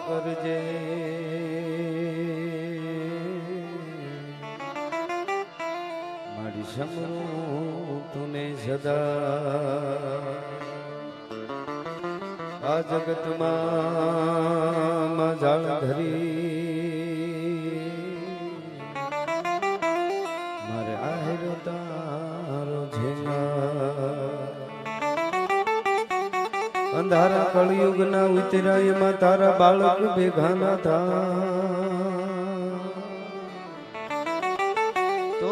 કરજે મારી સમરૂ તુને સદા આ જગતમાં જાળ ધરી મારે આહેરો તારો ઝેલા અંધારા કળયુગ ના ઉતરાય માં તારા બાળક ભેગા ના થા તો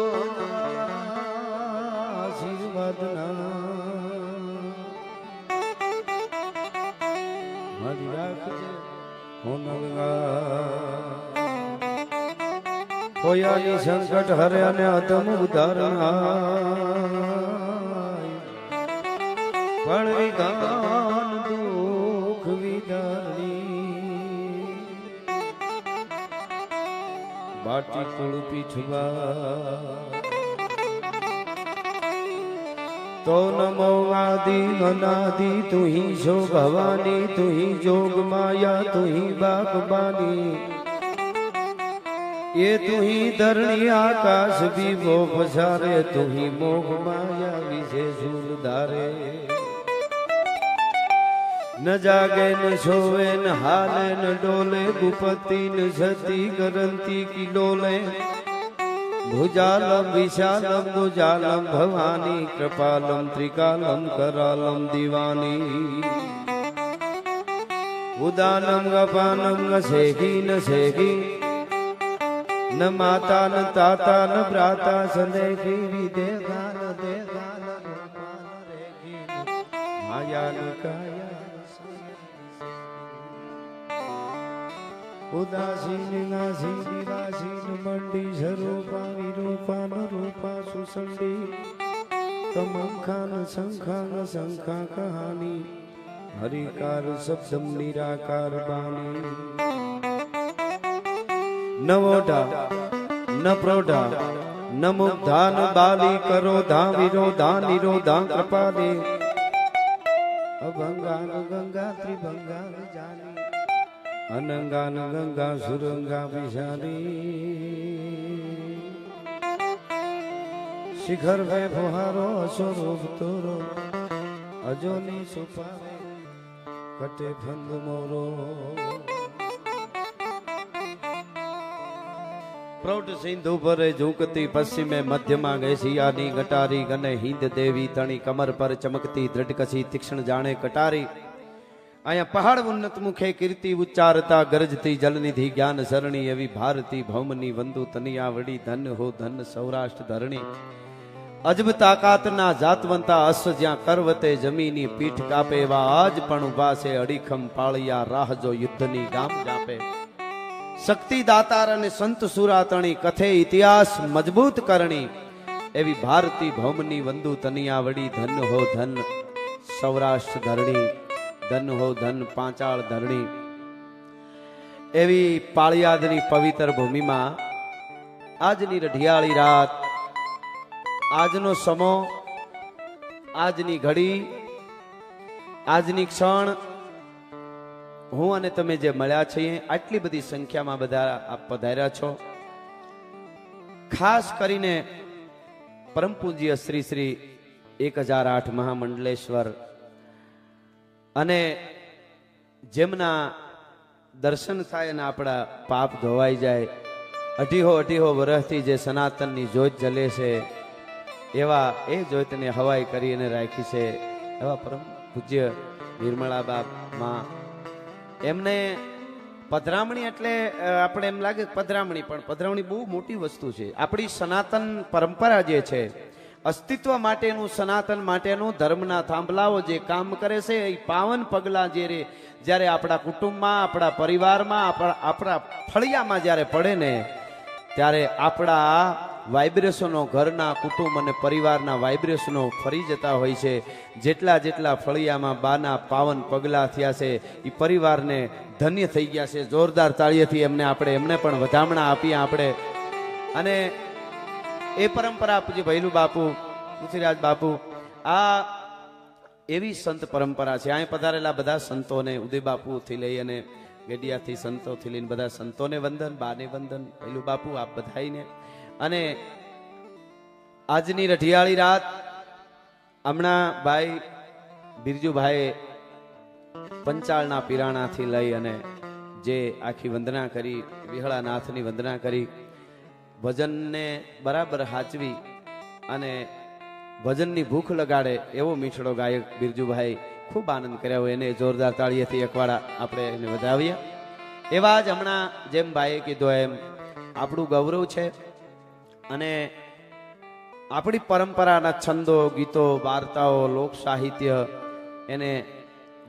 આશીર્વાદ ના મારી રાખજે કોયાની સંકટ હરે અને અધમ ઉદાહરણ પણ વિધાન દુઃખ વિદાની બાટી કુળ પીછવા તો નમો આદિ અનાદિ તુહી શો ભવાની તુહી જોગ માયા તુહી બાગબાની ये तुही धरणी आकाश विभो पसारे तुही मोह माया विषे झूल धारे न जागे न सोवे न हाले न डोले गुपति न सती करंती की डोले भुजालम विशालम भुजालम भवानी कृपालम त्रिकालम करालम दीवानी उदानम गपानम न सेगी न सेगी न माता न ताता न भ्राता सनेही विदेगा न देगा न रूपा न रेगी माया न काया उदासीन नासी निरासीन मंडी स्वरूपा विरूपा न रूपा सुसंडी तमंखा न शंखा कहानी हरिकार शब्दम निराकार बानी नवोढा न प्रोढा न मुग्धा न बाली करो धा विरोधा निरोधा कृपाले અભંગાન ગંગા ત્રિભંગાન જાની અનંગાન ગંગા સુરંગા વિશાલી શિખર વે ફુહારો સ્વરૂપ તોરો અજોની સુપાવે કટે ફંદ મોરો પ્રૌઢ સિંધુ પરે ઝૂકતી પશ્ચિમે મધ્યમાં એશિયાની ગટારી ગને હિંદ દેવી તણી કમર પર ચમકતી દ્રઢકસી તીક્ષ્ણ જાણે કટારી અહીંયા પહાડ ઉન્નત મુખે કીર્તિ ઉચ્ચારતા ગરજતી જલનિધિ જ્ઞાન સરણી એવી ભારતી ભૌમની વંદુ તનિયા વડી ધન હો ધન સૌરાષ્ટ્ર ધરણી અજબ તાકાતના જાતવંતા અસ જ્યાં કરવતે જમીની પીઠ કાપે એવા આજ પણ ઉભા છે અડીખમ પાળિયા રાહ જો યુદ્ધની ગામ જાપે શક્તિ દાતાર અને સંત સુરાતણી કથે ઇતિહાસ મજબૂત કરણી એવી ભારતી ભૌમની વંદુ તનિયા વડી ધન હો ધન સૌરાષ્ટ્ર ધરણી ધન હો ધન પાંચાળ ધરણી એવી પાળિયાદની પવિત્ર ભૂમિમાં આજની રઢિયાળી રાત આજનો સમો આજની ઘડી આજની ક્ષણ હું અને તમે જે મળ્યા છીએ આટલી બધી સંખ્યામાં બધા આપ પધાર્યા છો ખાસ કરીને પરમ પૂજ્ય શ્રી શ્રી 1008 મહામંડલેશ્વર અને જેમના દર્શન થાય અને આપણા પાપ ધોવાઈ જાય અઢીહો વર્ષથી જે સનાતનની જ્યોત જલે છે એવા એ જ્યોતને હવાઈ કરીને રાખી છે એવા પરમ પૂજ્ય નિર્મળા માં એમને પધરામણી એટલે આપણે એમ લાગે પધરામણી પણ પધરામણી બહુ મોટી વસ્તુ છે આપણી સનાતન પરંપરા જે છે અસ્તિત્વ માટેનું સનાતન માટેનું ધર્મના થાંભલાઓ જે કામ કરે છે એ પાવન પગલા જ્યારે આપણા કુટુંબમાં આપણા પરિવારમાં આપણા ફળિયામાં જ્યારે પડે ને ત્યારે આપણા વાઇબ્રેશનો ઘરના કુટુંબ અને પરિવારના વાઇબ્રેશનો ફરી જતા હોય છે જેટલા ફળિયામાં બાના પાવન પગલા થયા છે એ પરિવારને ધન્ય થઈ ગયા છે જોરદાર તાળીઓથી એમને પણ વધામણા આપીએ આપણે અને એ પરંપરા પૂજ્ય ભૈલું બાપુ પૃથ્વીરાજ બાપુ આ એવી સંત પરંપરા છે અહીં પધારેલા બધા સંતોને ઉદય બાપુથી લઈ અને ગેડિયાથી સંતોથી લઈને બધા સંતોને વંદન બાને વંદન ભૈલું બાપુ આપ બધાઈને અને આજની રઢિયાળી રાત હમણાં ભાઈ બિરજુભાઈ પંચાળના પીરાણાથી લઈ અને જે આખી વંદના કરી વિહળાનાથની વંદના કરી ભજનને બરાબર હાચવી અને ભજનની ભૂખ લગાડે એવો મીઠડો ગાયક બિરજુભાઈ ખૂબ આનંદ કર્યા હોય એને જોરદાર તાળીએથી એકવાડા આપણે એને વધાવીએ એવા જ હમણાં જેમ ભાઈએ કીધું એમ આપણું ગૌરવ છે અને આપણી પરંપરાના છંદો ગીતો વાર્તાઓ લોક સાહિત્ય એને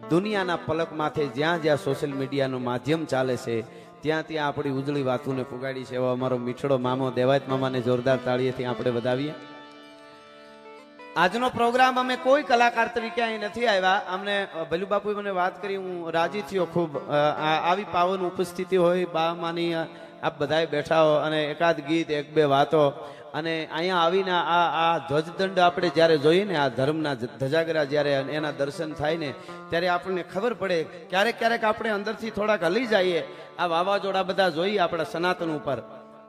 દુનિયાના પલકમાંથી જ્યાં સોશિયલ મીડિયાનું માધ્યમ ચાલે છે ત્યાં આપણી ઉજળી વાતોને પુગાડી છે એવો અમારો મીઠડો મામો દેવાયત મામાને જોરદાર તાળીએથી આપણે વધાવીએ આજનો પ્રોગ્રામ અમે કોઈ કલાકાર તરીકે અહીં નથી આવ્યા અમને ભૈલું બાપુએ મને વાત કરી હું રાજી થયો ખૂબ આવી પાવન ઉપસ્થિતિ હોય બા માની આપ બધાએ બેઠા હો અને એકાદ ગીત એક બે વાતો અને અહીંયા આવીને આ ધ્વજદંડ આપણે જ્યારે જોઈએ ને આ ધર્મના ધજાગરા જ્યારે એના દર્શન થાય ને ત્યારે આપણને ખબર પડે ક્યારેક આપણે અંદરથી થોડાક હલી જઈએ આ વાવાઝોડા બધા જોઈએ આપણા સનાતન ઉપર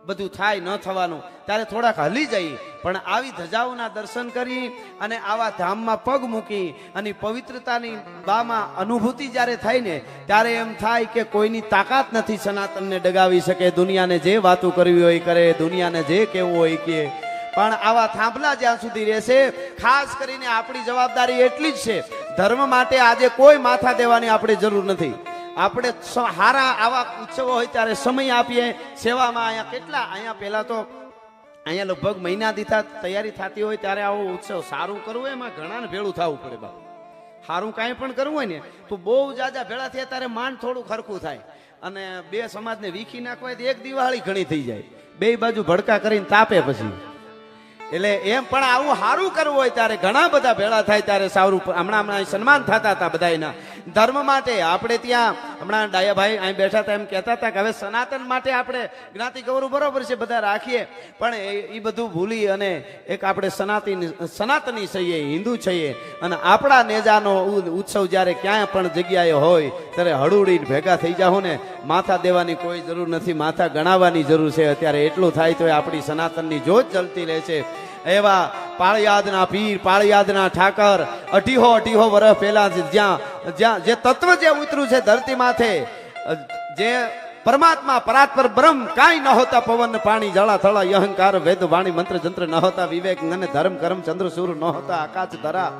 બધું થાય ન થવાનું ત્યારે થોડાક હલી જઈએ પણ આવી ધજાઓના દર્શન કરી અને આવા ધામમાં પગ મૂકી અને પવિત્રતાની બામાં અનુભૂતિ જ્યારે થાય ને ત્યારે એમ થાય કે કોઈની તાકાત નથી સનાતનને ડગાવી શકે દુનિયાને જે વાતો કરવી હોય કરે દુનિયાને જે કહેવું હોય કે પણ આવા થાંભલા જ્યાં સુધી રહેશે ખાસ કરીને આપણી જવાબદારી એટલી જ છે ધર્મ માટે આજે કોઈ માથા દેવાની આપણે જરૂર નથી આપણે હારા આવા ઉત્સવો હોય ત્યારે સમય આપીએ સેવામાં અહીંયા પહેલા તો અહીંયા લગભગ મહિના દીઠા તૈયારી થતી હોય ત્યારે આવો ઉત્સવ સારું કરવું હોય એમાં ઘણાને ભેળું થવું પડે બાપુ સારું કાંઈ પણ કરવું હોય ને તો બહુ જાજા ભેળા થયા ત્યારે માંડ થોડું ખરખું થાય અને બે સમાજને વીખી નાખવાય તો એક દિવાળી ઘણી થઈ જાય બે બાજુ ભડકા કરીને તાપે પછી એટલે એમ પણ આવું સારું કરવું હોય ત્યારે ઘણા બધા ભેળા થાય ત્યારે સારું હમણાં સન્માન થતા હતા બધાના ધર્મ માટે આપણે ત્યાં હમણાં ડાયાભાઈ અહીં બેઠા હતા એમ કહેતા હતા કે હવે સનાતન માટે આપણે જ્ઞાતિ ગૌરવ બરોબર છે બધા રાખીએ, પણ એ બધું ભૂલી અને એક આપણે સનાતની છીએ, હિન્દુ છીએ, અને આપણા નેજાનો ઉત્સવ જ્યારે ક્યાંય પણ જગ્યાએ હોય ત્યારે હળુડીને ભેગા થઈ જાઓ ને, માથા દેવાની કોઈ જરૂર નથી, માથા ગણાવવાની જરૂર છે. અત્યારે એટલું થાય તો આપણી સનાતનની જોત જલતી રહે છે. એવા પાળિયાદના પીર, પાળિયાદના ઠાકર, અઢીહો વર્ષ પહેલા જ્યાં જે તત્વ જે ઉતર્યું છે ધરતી માથે, જે પરમાત્મા પરાત્પર બ્રહ્મ, કાંઈ ન હોતા પવન પાણી જળા થળ અહંકાર વેદ વાણી મંત્ર જંત્ર ન હોતા, વિવેક જ્ઞાન ધર્મ કર્મ ચંદ્ર સૂર ન હોતા, આકાશ ધરા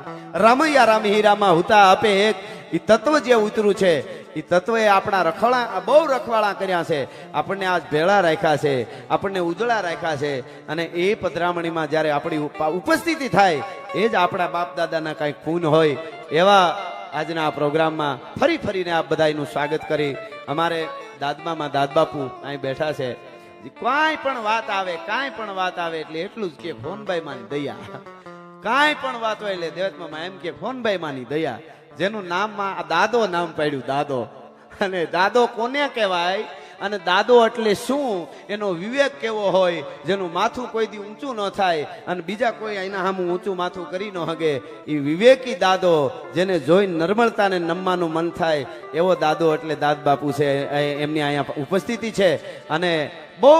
રામૈયા રામ હીરામાં હુતા આપે એક. એ તત્વ જે ઉતર્યું છે એ તત્વએ આપણા રખવાળા બહુ રખવાળા કર્યા છે, આપણને આજ ભેળા રાખ્યા છે, આપણને ઉજળા રાખ્યા છે. અને એ પધરામણીમાં જ્યારે આપણી ઉપસ્થિતિ થાય એ જ આપણા બાપ દાદાના કંઈક પૂન હોય. એવા આજના આ પ્રોગ્રામમાં ફરીને આપ બધાનું સ્વાગત કરી અમારે દાદમામાં દાદબાપુ અહીં બેઠા છે. કાંઈ પણ વાત આવે એટલે એટલું જ કે ફોનભાઈ માની દયા, કાંઈ પણ વાત હોય એટલે દેવતમાં એમ કે ફોનભાઈ માની દયા. જેનું નામમાં દાદો નામ પાડ્યું, દાદો. અને દાદો કોને કહેવાય અને દાદો એટલે શું, એનો વિવેક કેવો હોય, જેનું માથું કોઈ દી ઊંચું ન થાય અને બીજા કોઈ એના સામું ઊંચું માથું કરી ન હગે, એ વિવેકી દાદો, જેને જોઈ નર્મળતાને નમવાનું મન થાય એવો દાદો એટલે દાદ બાપુ છે. એમની અહીંયા ઉપસ્થિતિ છે અને બહુ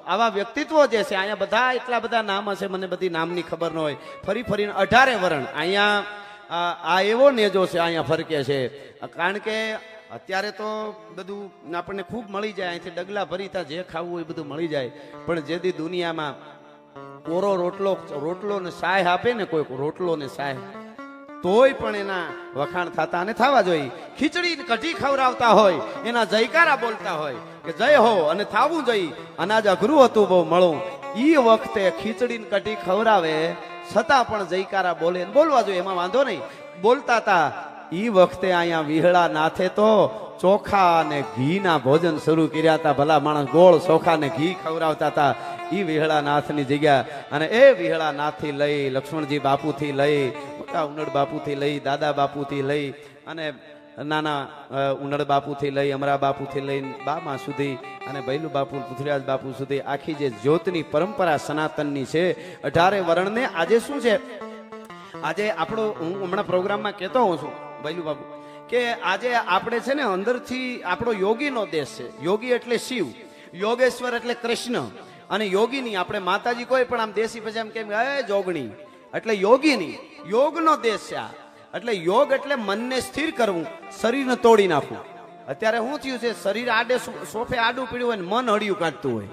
આવા વ્યક્તિત્વ જે છે અહીંયા બધા એટલા બધા નામ હશે, મને બધી નામની ખબર ન હોય. ફરીને 18 વરણ અહીંયા આ એવો નેજો છે અહીંયા ફરકે છે. કારણ કે અત્યારે તો બધું આપણને ખૂબ મળી જાય, અહીંથી ડગલા ભરીતા જે ખાવું હોય બધું મળી જાય, પણ જેથી દુનિયામાં કોરો રોટલો ને સાય આપે ને, કોઈ રોટલો ને સાય, તોય પણ એના વખાણ થતા અને થવા જોઈએ. ખીચડી કઢી ખવડાવતા હોય, એના જયકારા બોલતા હોય કે જય હો, અને થાવું જોઈએ. અનાજ અઘરું હતું બહુ મળવું, ઈ વખતે ખીચડી કઢી ખવડાવે છતાં પણ જયકારા બોલે, બોલવા જોઈએ, એમાં વાંધો નહીં, બોલતા હતા. ઈ વખતે અહીંયા વિહળા નાથે તો ચોખા અને ઘીના ભોજન શરૂ કર્યા હતા. ભલા માણસ ગોળ ચોખા ને ઘી ખવડાવતા હતા. ઈ વિહળા નાથની જગ્યા, અને એ વિહળા નાથથી લઈ લક્ષ્મણજી બાપુથી લઈ, મોટા ઉનડ બાપુથી લઈ, દાદા બાપુથી લઈ, અને નાના ઉનડ બાપુથી લઈ, અમરા બાપુથી લઈને બામા સુધી અને ભૈલુ બાપુ, પૃથ્વીરાજ બાપુ સુધી આખી જે જ્યોતની પરંપરા સનાતનની છે 18 વર્ણને. આજે શું છે, આજે આપણો હું હમણાં પ્રોગ્રામમાં કહેતો હોઉં છું ભૈલુ બાપુ કે આજે આપણે છે ને અંદરથી આપણો યોગીનો દેશ છે. યોગી એટલે શિવ, યોગેશ્વર એટલે કૃષ્ણ, અને યોગીની આપણે માતાજી કોઈ પણ આમ દેશી પછી એમ કેમ જોગણી એટલે યોગીની, યોગનો દેશ છે આ. એટલે યોગ એટલે મનને સ્થિર કરવું, શરીરને તોડી નાખવું. અત્યારે શું થયું છે, શરીર આડે સોફે આડું પીડ્યું હોય ને મન હળિયું કાઢતું હોય,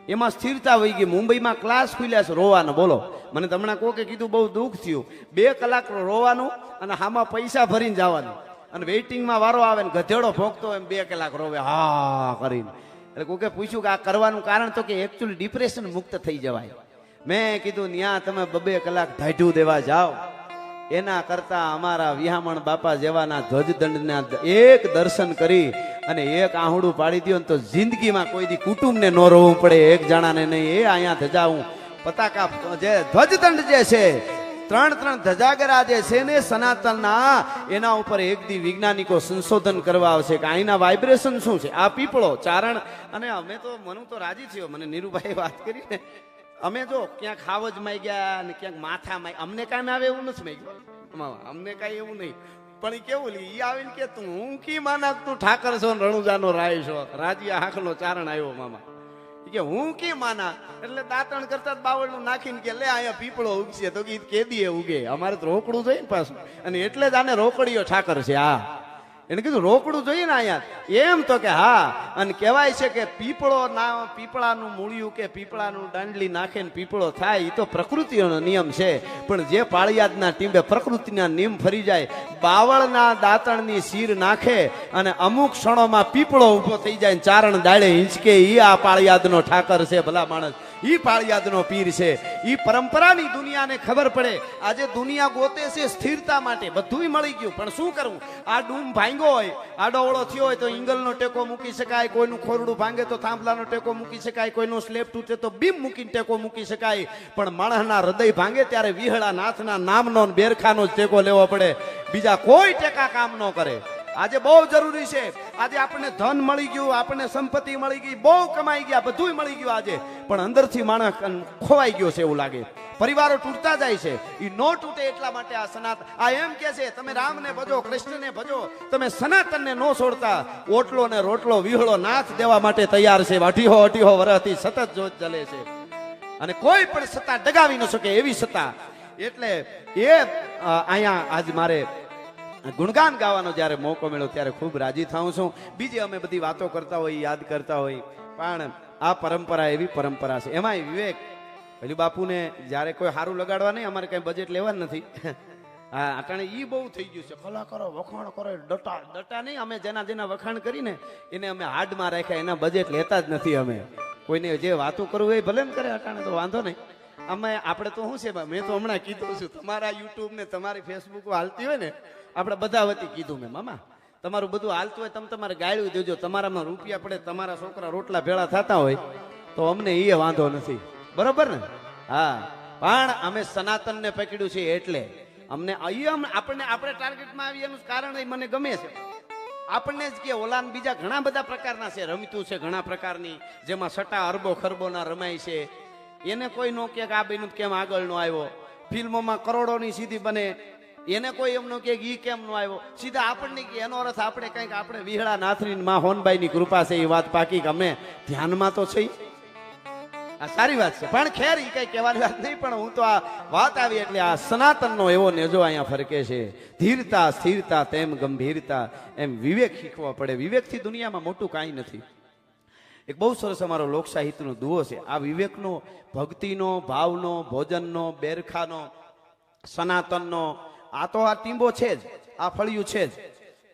એમાં સ્થિરતા વહી ગઈ. મુંબઈમાં ક્લાસ ખુલ્યા છે રોવાનો, બોલો. મને તમને કોકે કીધું બહુ દુઃખ થયું, 2 કલાક રોવાનું અને આમાં પૈસા ભરીને જવાનું, અને વેઇટિંગમાં વારો આવે ને ગધેડો ભોગતો એમ 2 કલાક રોવે હા કરીને. એટલે કોકે પૂછ્યું કે આ કરવાનું કારણ, તો કે એકચ્યુઅલી ડિપ્રેશન મુક્ત થઈ જવાય. મેં કીધું ન્યા તમે 2 કલાક ઢાઢું દેવા જાઓ, એના કરતા અમારા વિહામણ બાપા જેવાના ધ્વજદંડના એક દર્શન કરી અને એક આહુડું પાડી દો ને તો જિંદગીમાં કોઈ દી કુટુંબને ન રોવું પડે, એક જણાને નહીં. એ અહીંયા ધજાવું પતાકા જે ધ્વજદંડ જે છે, 3 ધજાગરા જે છે ને સનાતનના, એના ઉપર એક દી વૈજ્ઞાનિકો સંશોધન કરવા આવશે કે અહીંના વાઇબ્રેશન શું છે. આ પીપળો ચારણ, અને અમે તો મને તો રાજી થયો, મને નીરુભાઈ વાત કરી ને, અમે જો ક્યાંક ખાવજ માં ગયા અને ક્યાંક માથા માં, અમને કાંઈ આવે એવું નથી મેં, અમને કાંઈ એવું નહીં. પણ એ કેવું ઈ આવીને કે તું હું કી માના, તું ઠાકર છો ને રણુજાનો રાય છો, રાજીયા હાંખનો ચારણ આવ્યો મામા કે હું કી માના. એટલે દાંતણ કરતા બાવળનું નાખીને કે લે અહીંયા પીપળો ઉગશે, તો કે કેદીએ ઉગે, અમારે તો રોકડું જોઈએ ને પાછું, અને એટલે જ આને રોકડીયો ઠાકર છે. હા, એને કીધું રોકડું જોઈએ ને અહીંયા, એમ તો કે હા. અને કહેવાય છે કે પીપળો ના, પીપળાનું મૂળિયું કે પીપળાનું દાંડલી નાખે ને પીપળો થાય, એ તો પ્રકૃતિનો નિયમ છે. પણ જે પાળિયાદના ટીંબે પ્રકૃતિના નિયમ ફરી જાય, બાવળના દાંતણની શીર નાખે અને અમુક ક્ષણોમાં પીપળો ઉભો થઈ જાય, ચારણ દાડે હિંચકે, ઈ આ પાળિયાદનો ઠાકર છે. ભલા માણસ, ઈ પાળિયાદનો પીર છે. ઈ પરંપરાની દુનિયાને ખબર પડે. આજે દુનિયા ગોતે છે સ્થિરતા માટે, બધું મળી ગયું, પણ શું કરવું? આ ડૂમ ભાંગ્યો હોય, આડોવળો થયો હોય તો ઈંગલનો ટેકો મૂકી શકાય, કોઈનું ખોરડું ભાંગે તો થાંભલાનો ટેકો મૂકી શકાય, કોઈનું સ્લેબ તૂટે તો બીમ મૂકીને ટેકો મૂકી શકાય. પણ માણસના હૃદય ભાંગે ત્યારે વિહળા નાથના નામનો બેરખાનો જ ટેકો લેવો પડે, બીજા કોઈ ટેકા કામ ન કરે. આજે બહુ જરૂરી છે. આજે આપણને ધન મળી ગયું, આપણને સંપત્તિ મળી ગઈ, બહુ કમાઈ ગયા, બધુંય મળી ગયું આજે, પણ અંદરથી માણસ ખોવાઈ ગયો છે એવું લાગે. પરિવારો તૂટતા જાય છે. એ નો તૂટે એટલા માટે આ સનાતન આ એમ કે છે તમે રામને ભજો, કૃષ્ણને ભજો, તમે સનાતનને નો છોડતા. ઓટલો ને રોટલો વિહળો નાથ દેવા માટે તૈયાર છે. 28 વર્ષથી સતત જોત જલે છે અને કોઈ પણ સત્તા ડગાવી ન શકે એવી સત્તા. એટલે એ અહીંયા આજ મારે ગુણગાન ગાવાનો જ્યારે મોકો મળ્યો ત્યારે ખૂબ રાજી થાઉં છું. બીજી અમે બધી વાતો કરતા હોય, યાદ કરતા હોય, પણ આ પરંપરા એવી પરંપરા છે. એમાંય વિવેક પેલું બાપુને જ્યારે કોઈ સારું લગાડવા નહીં, અમારે કઈ બજેટ લેવા નથી. હા, અટાણે ઈ બહુ થઈ ગયું છે. કલા કરો, વખાણ કરો, ડટા નહીં. અમે જેના વખાણ કરીને એને અમે હાડમાં રાખ્યા, એના બજેટ લેતા જ નથી અમે. કોઈને જે વાતો કરવું એ ભલે ને કરે, અટાણે તો વાંધો નહીં. અમે આપણે તો શું છે, મેં તો હમણાં કીધું છું, તમારા યુટ્યુબ ને તમારી ફેસબુક હાલતી હોય ને, આપણે બધા વતી કીધું મેં, મામા તમારું બધું હાલતું હોય, તમે તમારે ગાળ્યું દેજો. તમારામાં રૂપિયા પડે, તમારા છોકરા રોટલા ભેળા થતા હોય તો અમને એ વાંધો નથી, બરોબર ને? હા, પણ અમે સનાતનને પકડ્યું છે એટલે અમને આપણે ટાર્ગેટમાં આવી એનું કારણ મને ગમે છે. આપણને જ કે ઓલાન બીજા ઘણા બધા પ્રકારના છે, રમતું છે ઘણા પ્રકારની, જેમાં સટ્ટા અરબો ખરબોના રમાય છે. એને કોઈ નો કે આ બેનું કેમ આગળ નો આવ્યો. ફિલ્મોમાં કરોડોની સીધી બને, એને કોઈ એમ નો કે ઈ કેમ નો આવ્યો. સીધા આપણને કે એનો અર્થ આપણે કંઈક આપણે વિહળા નાથની માં હોનબાઈની કૃપા છે એ વાત પાકી કે અમે ધ્યાનમાં તો છે. આ સારી વાત છે, પણ ખેર ઈ કઈ કહેવાની વાત નહીં. પણ હું તો આ વાત આવી એટલે આ સનાતનનો એવો નેજો અહીંયા ફરકે છે. ધીરતા સ્થિરતા તેમ ગંભીરતા, એમ વિવેક શીખવો પડે. વિવેકથી દુનિયામાં મોટું કાંઈ નથી. એક બહુ સરસ અમારો લોક સાહિત્યનો દુઓ છે. આ વિવેકનો, ભક્તિનો, ભાવનો, ભોજનનો, બેરખાનો, સનાતનનો આ તો આ ટીંબો છે જ, આ ફળિયું છે જ,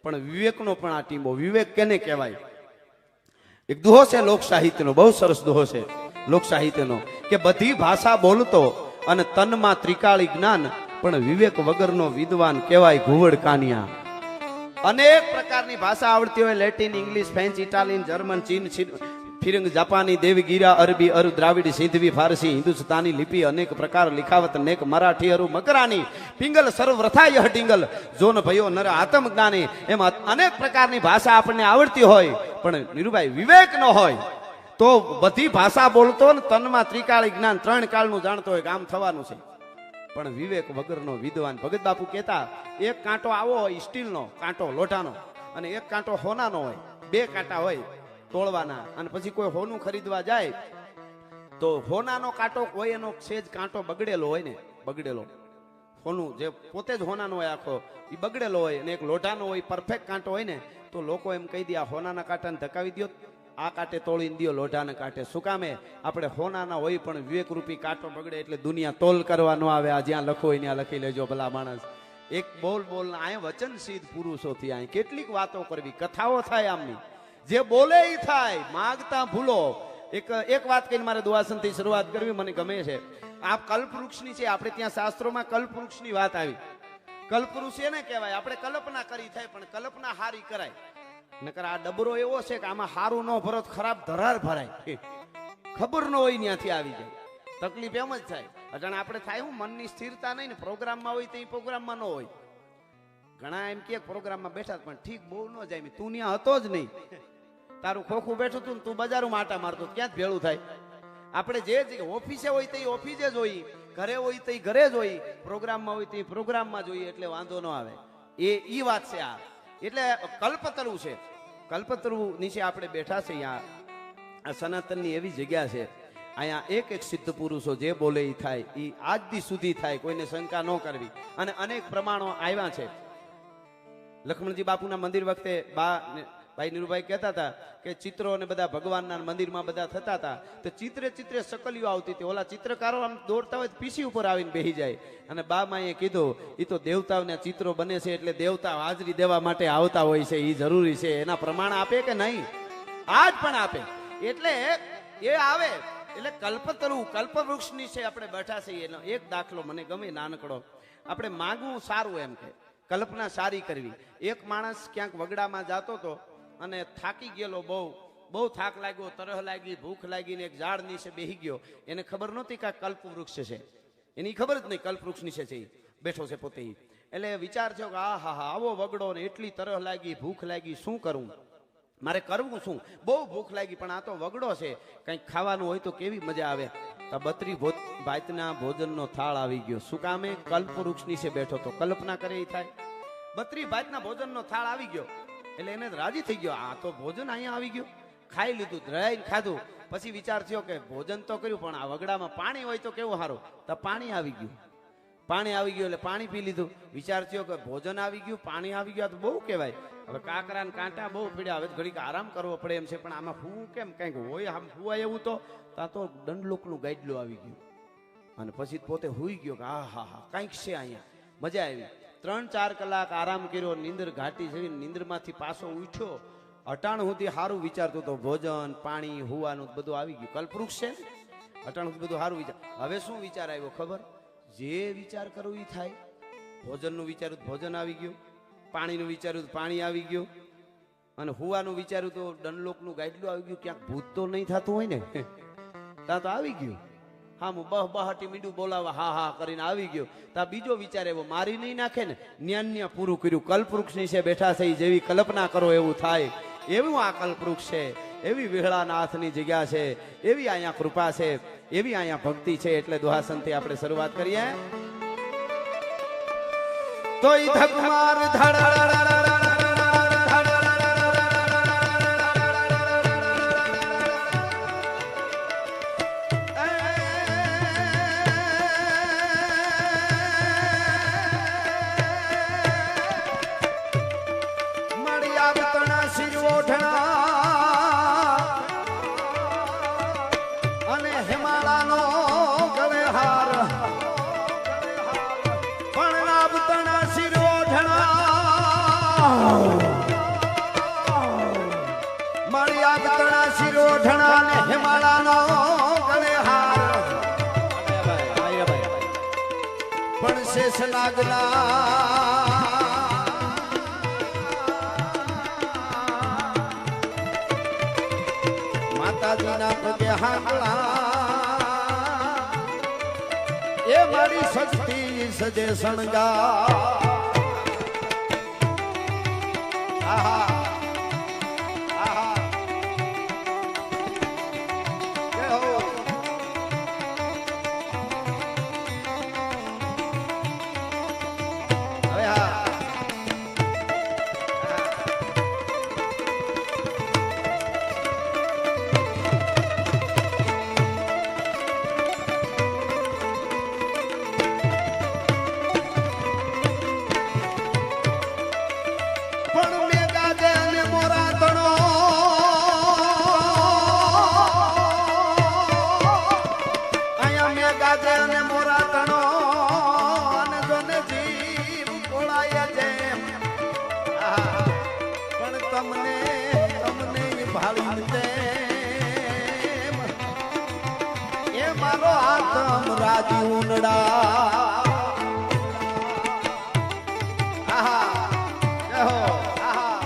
પણ વિવેકનો પણ આ ટીંબો. વિવેક કેને કહેવાય? એક દુહો છે લોક સાહિત્યનો, બહુ સરસ દુહો છે લોક સાહિત્યનો, કે બધી ભાષા બોલતો અને તનમાં ત્રિકાળી જ્ઞાન, પણ વિવેક વગરનો વિદ્વાન કહેવાય ઘુવડ કાનિયા. અનેક પ્રકારની ભાષા આવડતી હોય, Latin, English, French, Italian, German, ચીન, ફિરંગ, જાપાની, દેવગીરા, અરબી, અરુ, દ્રાવિડી, સિંધવી, ફારસી, હિન્દુસ્તાની લિપિ, અનેક પ્રકાર લિખાવત, નેક મરાઠી, અરુ, મકરાની, પિંગલ, સર્વથાય ડિંગલ, જોન ભયો નર આત્મ જ્ઞાની. એમ અનેક પ્રકારની ભાષા આપણને આવડતી હોય, પણ નીરુભાઈ વિવેક ન હોય તો બધી ભાષા બોલતો ને તનમાં ત્રિકાળી જ્ઞાન, 3 કાળનું જાણતો હોય કે આમ થવાનું છે, પણ વિવેક વગરનો વિદ્વાન. ભગત બાપુ કહેતા, એક કાંટો આવો હોય સ્ટીલનો કાંટો, લોઢાનો, અને એક કાંટો હોનાનો હોય. 2 કાંટા હોય તોડવાના, અને પછી કોઈ હોનું ખરીદવા જાય તો હોનાનો કાંટો હોય, એનો સેજ કાંટો બગડેલો હોય ને, બગડેલો હોનું જે પોતે જ હોનાનો હોય આખો, એ બગડેલો હોય, અને એક લોઢાનો હોય પરફેક્ટ કાંટો હોય ને, તો લોકો એમ કહી દે આ હોનાના કાંટાને ધકાવી દો, આ કાંટે તોડીને દો લોઢાને કાંટે. શું કામે? આપણે હોનાના હોય પણ વિવેક રૂપી કાંટો બગડે એટલે દુનિયા તોલ કરવા ન આવે. આ જ્યાં લખો હોય ત્યાં લખી લેજો ભલા માણસ. એક બોલ અહીંયા વચન સિદ્ધ પુરુષોથી અહીં કેટલીક વાતો કરવી, કથાઓ થાય આમની, જે બોલે એ થાય, માગતા ભૂલો. એક વાત કહીને મારે દુઆસનથી શરૂઆત કરવી મને ગમે છે. આ કલ્પવૃક્ષની છે, આપણે ત્યાં શાસ્ત્રોમાં કલ્પવૃક્ષની વાત આવી. કલ્પવૃક્ષ એને કહેવાય, આપણે કલ્પના કરી થાય પણ કલ્પના હારી કરાય. નકર આ ડબરો એવો છે કે આમાં હારું ન ભરો ખરાબ ધરાર ભરાય, ખબર ન હોય ત્યાંથી આવી જાય. તકલીફ એમ જ થાય. અજાણ આપણે થાય હું મનની સ્થિરતા નહીં ને, પ્રોગ્રામમાં હોય તો એ પ્રોગ્રામમાં ન હોય. ઘણા એમ કે પ્રોગ્રામમાં બેઠા પણ ઠીક બહુ ન જાય, તું ત્યાં હતો જ નહીં, તારું ખોખું બેઠું તું, તું બજારમાં આટા મારતો, ક્યાં જ ભેળું થાય. આપણે જે ઓફિસે હોય તો એ ઓફિસે જ હોય, ઘરે હોય તો એ ઘરે જ હોય, પ્રોગ્રામમાં હોય તો એ પ્રોગ્રામમાં જોઈએ, એટલે વાંધો ન આવે. એ વાત છે આ. એટલે કલ્પતરુ છે, કલ્પતરુ નીચે આપણે બેઠા છે. આ સનાતનની એવી જગ્યા છે, અહીંયા એક સિદ્ધ પુરુષો જે બોલે એ થાય, એ આજ દી સુધી થાય, કોઈને શંકા ન કરવી. અને અનેક પ્રમાણો આવ્યા છે. લક્ષ્મણજી બાપુના મંદિર વખતે ભાઈ નીરુભાઈ કહેતા હતા કે ચિત્રો અને બધા ભગવાનના મંદિરમાં બધા થતા હતા, તો ચિત્રે શકલીઓ આવતી હતી. ઓલા ચિત્રકારો આમ દોડતા હોય પીસી ઉપર આવીને બેસી જાય. અને બા માએ કીધું એ તો દેવતાઓના ચિત્રો બને છે એટલે દેવતા હાજરી દેવા માટે આવતા હોય છે, એ જરૂરી છે. એના પ્રમાણ આપે કે નહીં? આજ પણ આપે. એટલે એ આવે એટલે કલ્પતરુ, કલ્પવૃક્ષની છે આપણે બેઠા છીએ. એનો એક દાખલો મને ગમે નાનકડો. આપણે માગવું સારું, એમ કે કલ્પના સારી કરવી. એક માણસ ક્યાંક વગડામાં જતો હતો અને થાકી ગયેલો, બહુ થાક લાગ્યો, તરહ લાગી, ભૂખ લાગી ને એક ઝાડ નીચે બેસી ગયો. એને ખબર નહોતી કે આ કલ્પવૃક્ષ છે, એની ખબર જ નહીં કલ્પવૃક્ષ નીચે છે, બેઠો છે પોતે. એટલે વિચાર થયો કે આ હા આવો વગડો ને એટલી તરહ લાગી, ભૂખ લાગી, શું કરું, મારે કરવું શું? બહુ ભૂખ લાગી, પણ આ તો વગડો છે, કંઈક ખાવાનું હોય તો કેવી મજા આવે. તો બત્રી ભાતના ભોજનનો થાળ આવી ગયો. શું કામે? કલ્પવૃક્ષ નીચે બેઠો તો કલ્પના કરે એ થાય. બત્રી ભાતના ભોજનનો થાળ આવી ગયો એટલે એને રાજી થઈ ગયો, આ તો ભોજન અહીંયા આવી ગયું. ખાઈ લીધું, ધરાઈને ખાધું. પછી વિચાર થયો કે ભોજન તો કર્યું, પણ આ વગડામાં પાણી હોય તો કેવું સારું. તો પાણી આવી ગયું. પાણી આવી ગયું એટલે પાણી પી લીધું. વિચાર થયો કે ભોજન આવી ગયું, પાણી આવી ગયું, તો બહુ કહેવાય. હવે કાંકરા ને કાંટા બહુ પીડ્યા, હવે ઘડીક આરામ કરવો પડે એમ છે, પણ આમાં હું કેમ કંઈક હોય આમ હુવાય એવું. તો ત્યાં તો દંડલોકનું ગાઈડલું આવી ગયું અને પછી પોતે હુઈ ગયો કે હા હા હા કંઈક છે અહીંયા. મજા આવી. 3-4 કલાક આરામ કર્યો, નીંદર ઘાટી જઈને નીંદરમાંથી પાછો ઉઠ્યો. અટાણ સુધી સારું વિચારતો તો ભોજન પાણી હુવાનું બધું આવી ગયું. કલ્પવૃક્ષ છે ને, અટાણ સુધી બધું સારું વિચાર. હવે શું વિચાર આવ્યો ખબર? જે વિચાર કરવું એ થાય. ભોજનનું વિચાર્યું ભોજન આવી ગયું, પાણીનું વિચાર્યું તો પાણી આવી ગયું, અને હુવાનું વિચાર્યું તો દંડલોકનું ગાઈડલું આવી ગયું. ક્યાંક ભૂત તો નહીં થતું હોય ને, ત્યાં તો આવી ગયું. હા હું બહાટી મીંડું બોલાવા હા હા કરીને આવી ગયો. ત્યાં બીજો વિચાર એવો, મારી નહીં નાખે ને, ન્યાન્ય પૂરું કર્યું. કલ્પવૃક્ષ નીચે બેઠા થઈ, જેવી કલ્પના કરો એવું થાય. એવું આ કલ્પવૃક્ષ છે, એવી વિહળાનાથની જગ્યા છે, એવી અહીંયા કૃપા છે, એવી અહીંયા ભક્તિ છે. એટલે દુહાસનથી આપણે શરૂઆત કરીએ. તો ઈ ધકમાર અને હિમાલયનો ગળે હાર પણ આબતણા શિરોઢણા મારી આબતણા શિરોઢણા ને હિમાલયનો ગળે હાર પણ શેષનાગના માતાજીના પગે હાંકળા એ મારી શક્તિ સજે શણગા. આહા આહા જય હો. હવે હા રાજી ઉનડા. આહા જય હો. આહા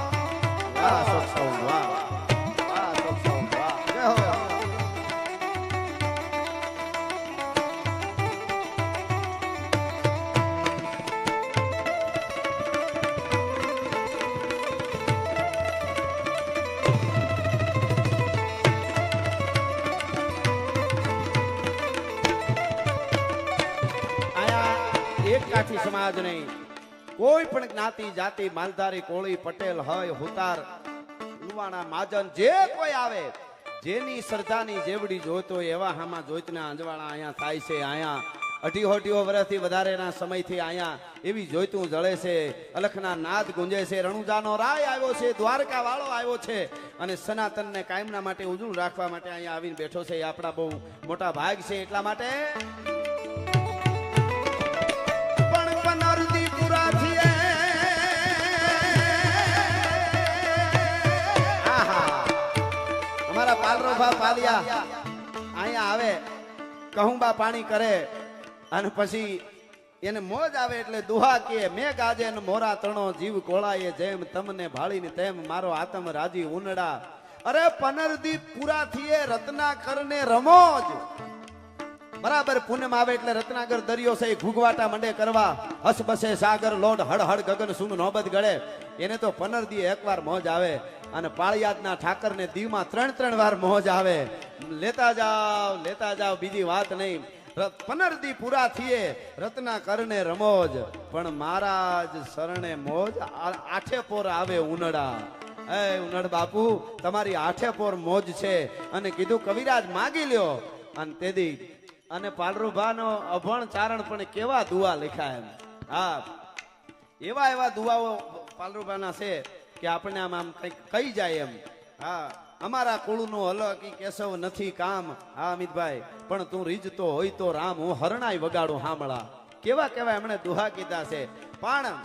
વાહ સત્સંગ વાહ વાહ સત્સંગ વાહ જય હો. એક કાઠી સમાજ નહીં, કોઈ પણ જ્ઞાતિ જાતિ માલધારી કોળી પટેલ હોય હુતાર લુવાણા મહાજન જે કોઈ આવે, જેની શ્રદ્ધાની જેવડી જોઈતો હોય એવા હામાં જોઈતના અંજવાળા અહીંયા થાય છે. અહીંયા 18 વર્ષથી વધારેના સમયથી અહીંયા એવી જોઈતું જળે છે. અલખના નાદ ગુંજે છે. રણુજાનો રાય આવ્યો છે, દ્વારકા વાળો આવ્યો છે, અને સનાતનને કાયમના માટે ઉજળું રાખવા માટે અહીંયા આવીને બેઠો છે. એ આપણા બહુ મોટા ભાગ છે. એટલા માટે પાલરોભા પાલિયા અહીંયા આવે, કહુંબા પાણી કરે, અને પછી એને મોજ આવે એટલે દુહા કે મેં ગાજે ને મોરા તણો જીવ કોળાએ જેમ તમને ભાળીને તેમ મારો આતમ રાજી ઉનડા. અરે પનરદીપ પૂરા થઈએ રત્ના કરને રમોજ બરાબર પૂનમ આવે એટલે રત્નાગર દરિયો છે એ ઘૂઘવાટા મંડે કરવા, હસબસે સાગર લોટ હળહળ ગગન સુમ નોબત ગળે. એને તો 15 દી એકવાર મોજ આવે અને પાળિયાદના ઠાકરને દીવમાં 3 વાર મોજ આવે. લેતા જાવ બીજી વાત નહીં. 15 દી પૂરા થઈએ રત્નાકરને રમોજ, પણ મારા જ શરણે મોજ આઠે પોર આવે ઉનડા. એ ઉનડ બાપુ તમારી આઠે પોર મોજ છે. અને કીધું કવિરાજ માગી લ્યો. અને તેદી અને પાલરુભાનો અભણ ચારણ પણ કેવા દુઆ લખ્યા એમ. હા, એવા દુઆઓ પાલરુભાના છે કે આપણને આમ કંઈક કહી જાય એમ. હા, અમારા કુળનું અલકી કેશવ નથી કામ. હા અમિતભાઈ, પણ તું રીજતો હોય તો રામ, હું હરણાઈ વગાડું હામળા. કેવા એમણે દુહા કીધા છે. પણ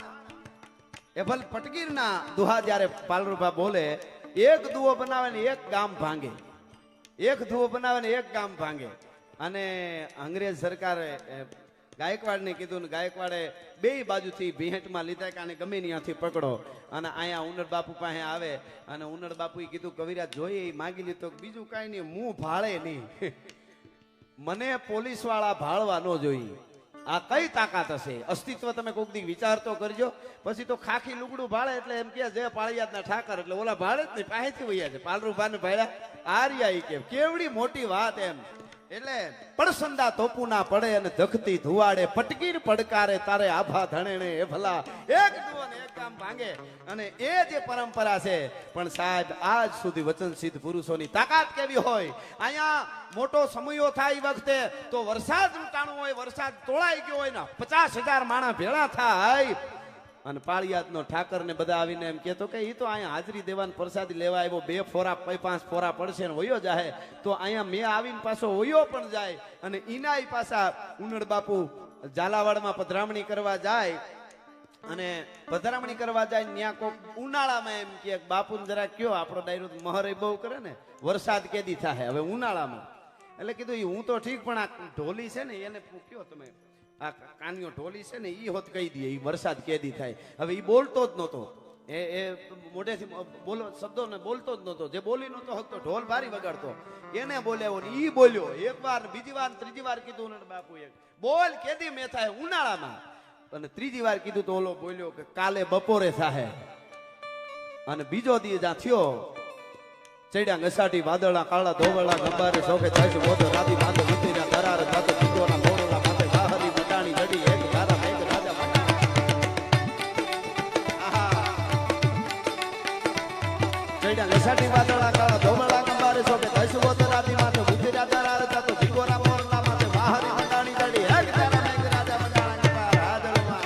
એભલ પટગીરના દુહા જ્યારે પાલરુભા બોલે, એક દુઓ બનાવે ને એક ગામ ભાંગે, એક દુઓ બનાવે ને એક ગામ ભાંગે. અને અંગ્રેજ સરકારે ગાયકવાડને કીધું ને ગાયકવાડે બે બાજુથી ભીહેટમાં લીધા કે આને ગમે ત્યાંથી પકડો. અને અહીંયા ઉનડ બાપુ પાસે આવે અને ઉનડ બાપુએ કીધું કવિરાજ જોઈએ એ માગી લીધો, બીજું કાંઈ નહીં, હું ભાળે નહીં. મને પોલીસ વાળા ભાળવા ન જોઈએ. આ કઈ તાકાત હશે? અસ્તિત્વ તમે કોઈક દી વિચાર તો કરજો. પછી તો ખાખી લુગડું ભાળે એટલે એમ કે જે પાળિયાદના ઠાકર એટલે ઓલા ભાળે જ નહીં, પાસેથી વૈયા છે. પાલરુભાને ભાળ્યા આર્યા કે કેવડી મોટી વાત એમ. એટલે પડસંદા તોપુ ના પડે અને ધખતી ધુવાડે, પટકીર પડકારે તારે આભા ધણેણે એ ભલા. એક દુઓ ને એક કામ ભાંગે. અને એ જે પરંપરા છે. પણ સાહેબ આજ સુધી વચનસિદ્ધ પુરુષોની તાકાત કેવી હોય. અહીંયા મોટો સમયો થાય વખતે તો વરસાદ ટાણું હોય, વરસાદ તોળાઈ ગયો હોય ને 50,000 માણસ ભેળા થાય અને પાળિયાદનો ઠાકર ને બધા આવીને એમ કહેતો કે એ તો અહીંયા હાજરી દેવાન પ્રસાદી લેવા આવ્યો, 2 ફોરા 5 ફોરા પડશે ને વયો જાય. તો અહીંયા મેં આવીને પાછો વયો પણ જાય. અને ઈનાય પાછા ઉનડ બાપુ ઝાલાવાડમાં પધરામણી કરવા જાય. અને પધરામણી કરવા જાય ત્યાં કોક ઉનાળામાં એમ કે બાપુને જરા કયો, આપણો ડાયરો મહરે બહુ કરે ને, વરસાદ કેદી થાય હવે ઉનાળામાં. એટલે કીધું હું તો ઠીક, પણ આ ઢોલી છે ને એને કયો તમે, આ કાનિયો ઢોલી છે ને ઈ હોત કહી દઈએ વરસાદ કેદી થાય. હવે ઈ બોલતો જ નહોતો, એ મોઢેથી બોલો શબ્દો ને બોલતો જ નહોતો. જે બોલી નહોતો હકતો ઢોલ ભારી વગાડતો એને બોલ્યો ને ઈ બોલ્યો. એક વાર, બીજી વાર, ત્રીજી વાર કીધું ને બાપુએ બોલ કેદી મેં થાય ઉનાળામાં. અને ત્રીજી વાર કીધું તો ઓલો બોલ્યો કે કાલે બપોરે થાય. અને બીજો દી જ્યાં થયો ચડ્યા ઘસાટી વાદળા કાળા ધોવળા ગંબારે શોખે થાય છે મોતો રાધી માથે ઉતર્યા ધરાર જાતો ચીડોના મોરલા માથે ગાહરી મટાણી જડી એક ધારા એક રાજા ચડ્યા ઘસાટી વાદળા કાળા ધોવળા ગંબારે શોખે થાય છે મોતો રાધી માથે ઉતર્યા ધરાર જાતો ચીડોના મોરલા માથે ગાહરી મટાણી જડી એક ધારા એક રાજા મટાણા રાદળમાં.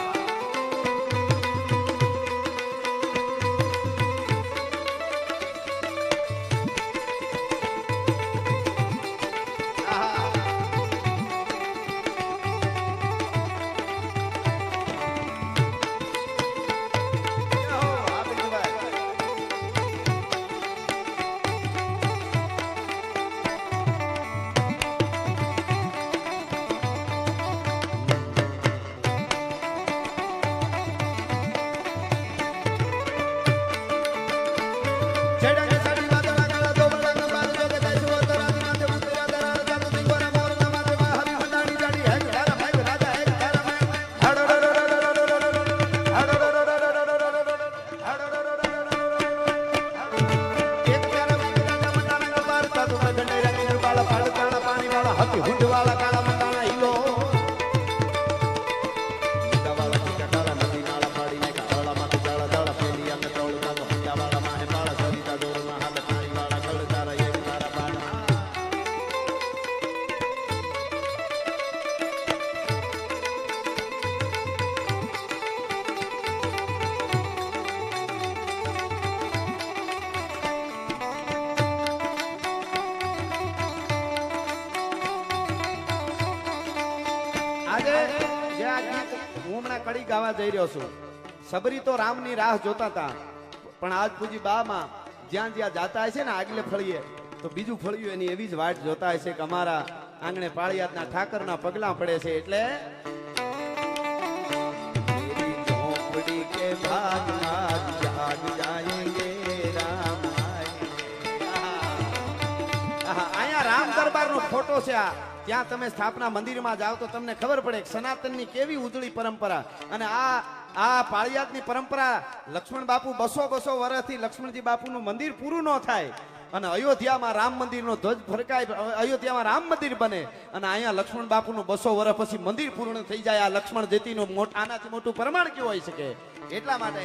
કડી ગાવા જઈ રહ્યો છું. સબરી તો રામની રાહ જોતા હતા, પણ આજ પૂજી બામાં જ્યાં જ્યાં જાતા હશે ને આગલે ફળીએ તો બીજું ફળિયું એની એવી જ વાટ જોતા હશે કે અમારા આંગણે પાળિયાદના ઠાકરના પગલા પડે છે. એટલે અહીંયા રામ દરબાર નું ફોટો છે આ. ત્યાં તમે સ્થાપના મંદિરમાં જાઓ તો તમને ખબર પડે કે સનાતનની કેવી ઉજળી પરંપરા. અને આ પાળિયાદની પરંપરા લક્ષ્મણ બાપુ 200 વર્ષથી લક્ષ્મણજી બાપુનું મંદિર પૂરું ન થાય અને અયોધ્યામાં રામ મંદિરનો ધ્વજ ફરકાય, અયોધ્યામાં રામ મંદિર બને અને અહીંયા લક્ષ્મણ બાપુનું 200 વર્ષ પછી મંદિર પૂર્ણ થઈ જાય. આ લક્ષ્મણ જેતીનું આનાથી મોટું પ્રમાણ કેવું હોઈ શકે? એટલા માટે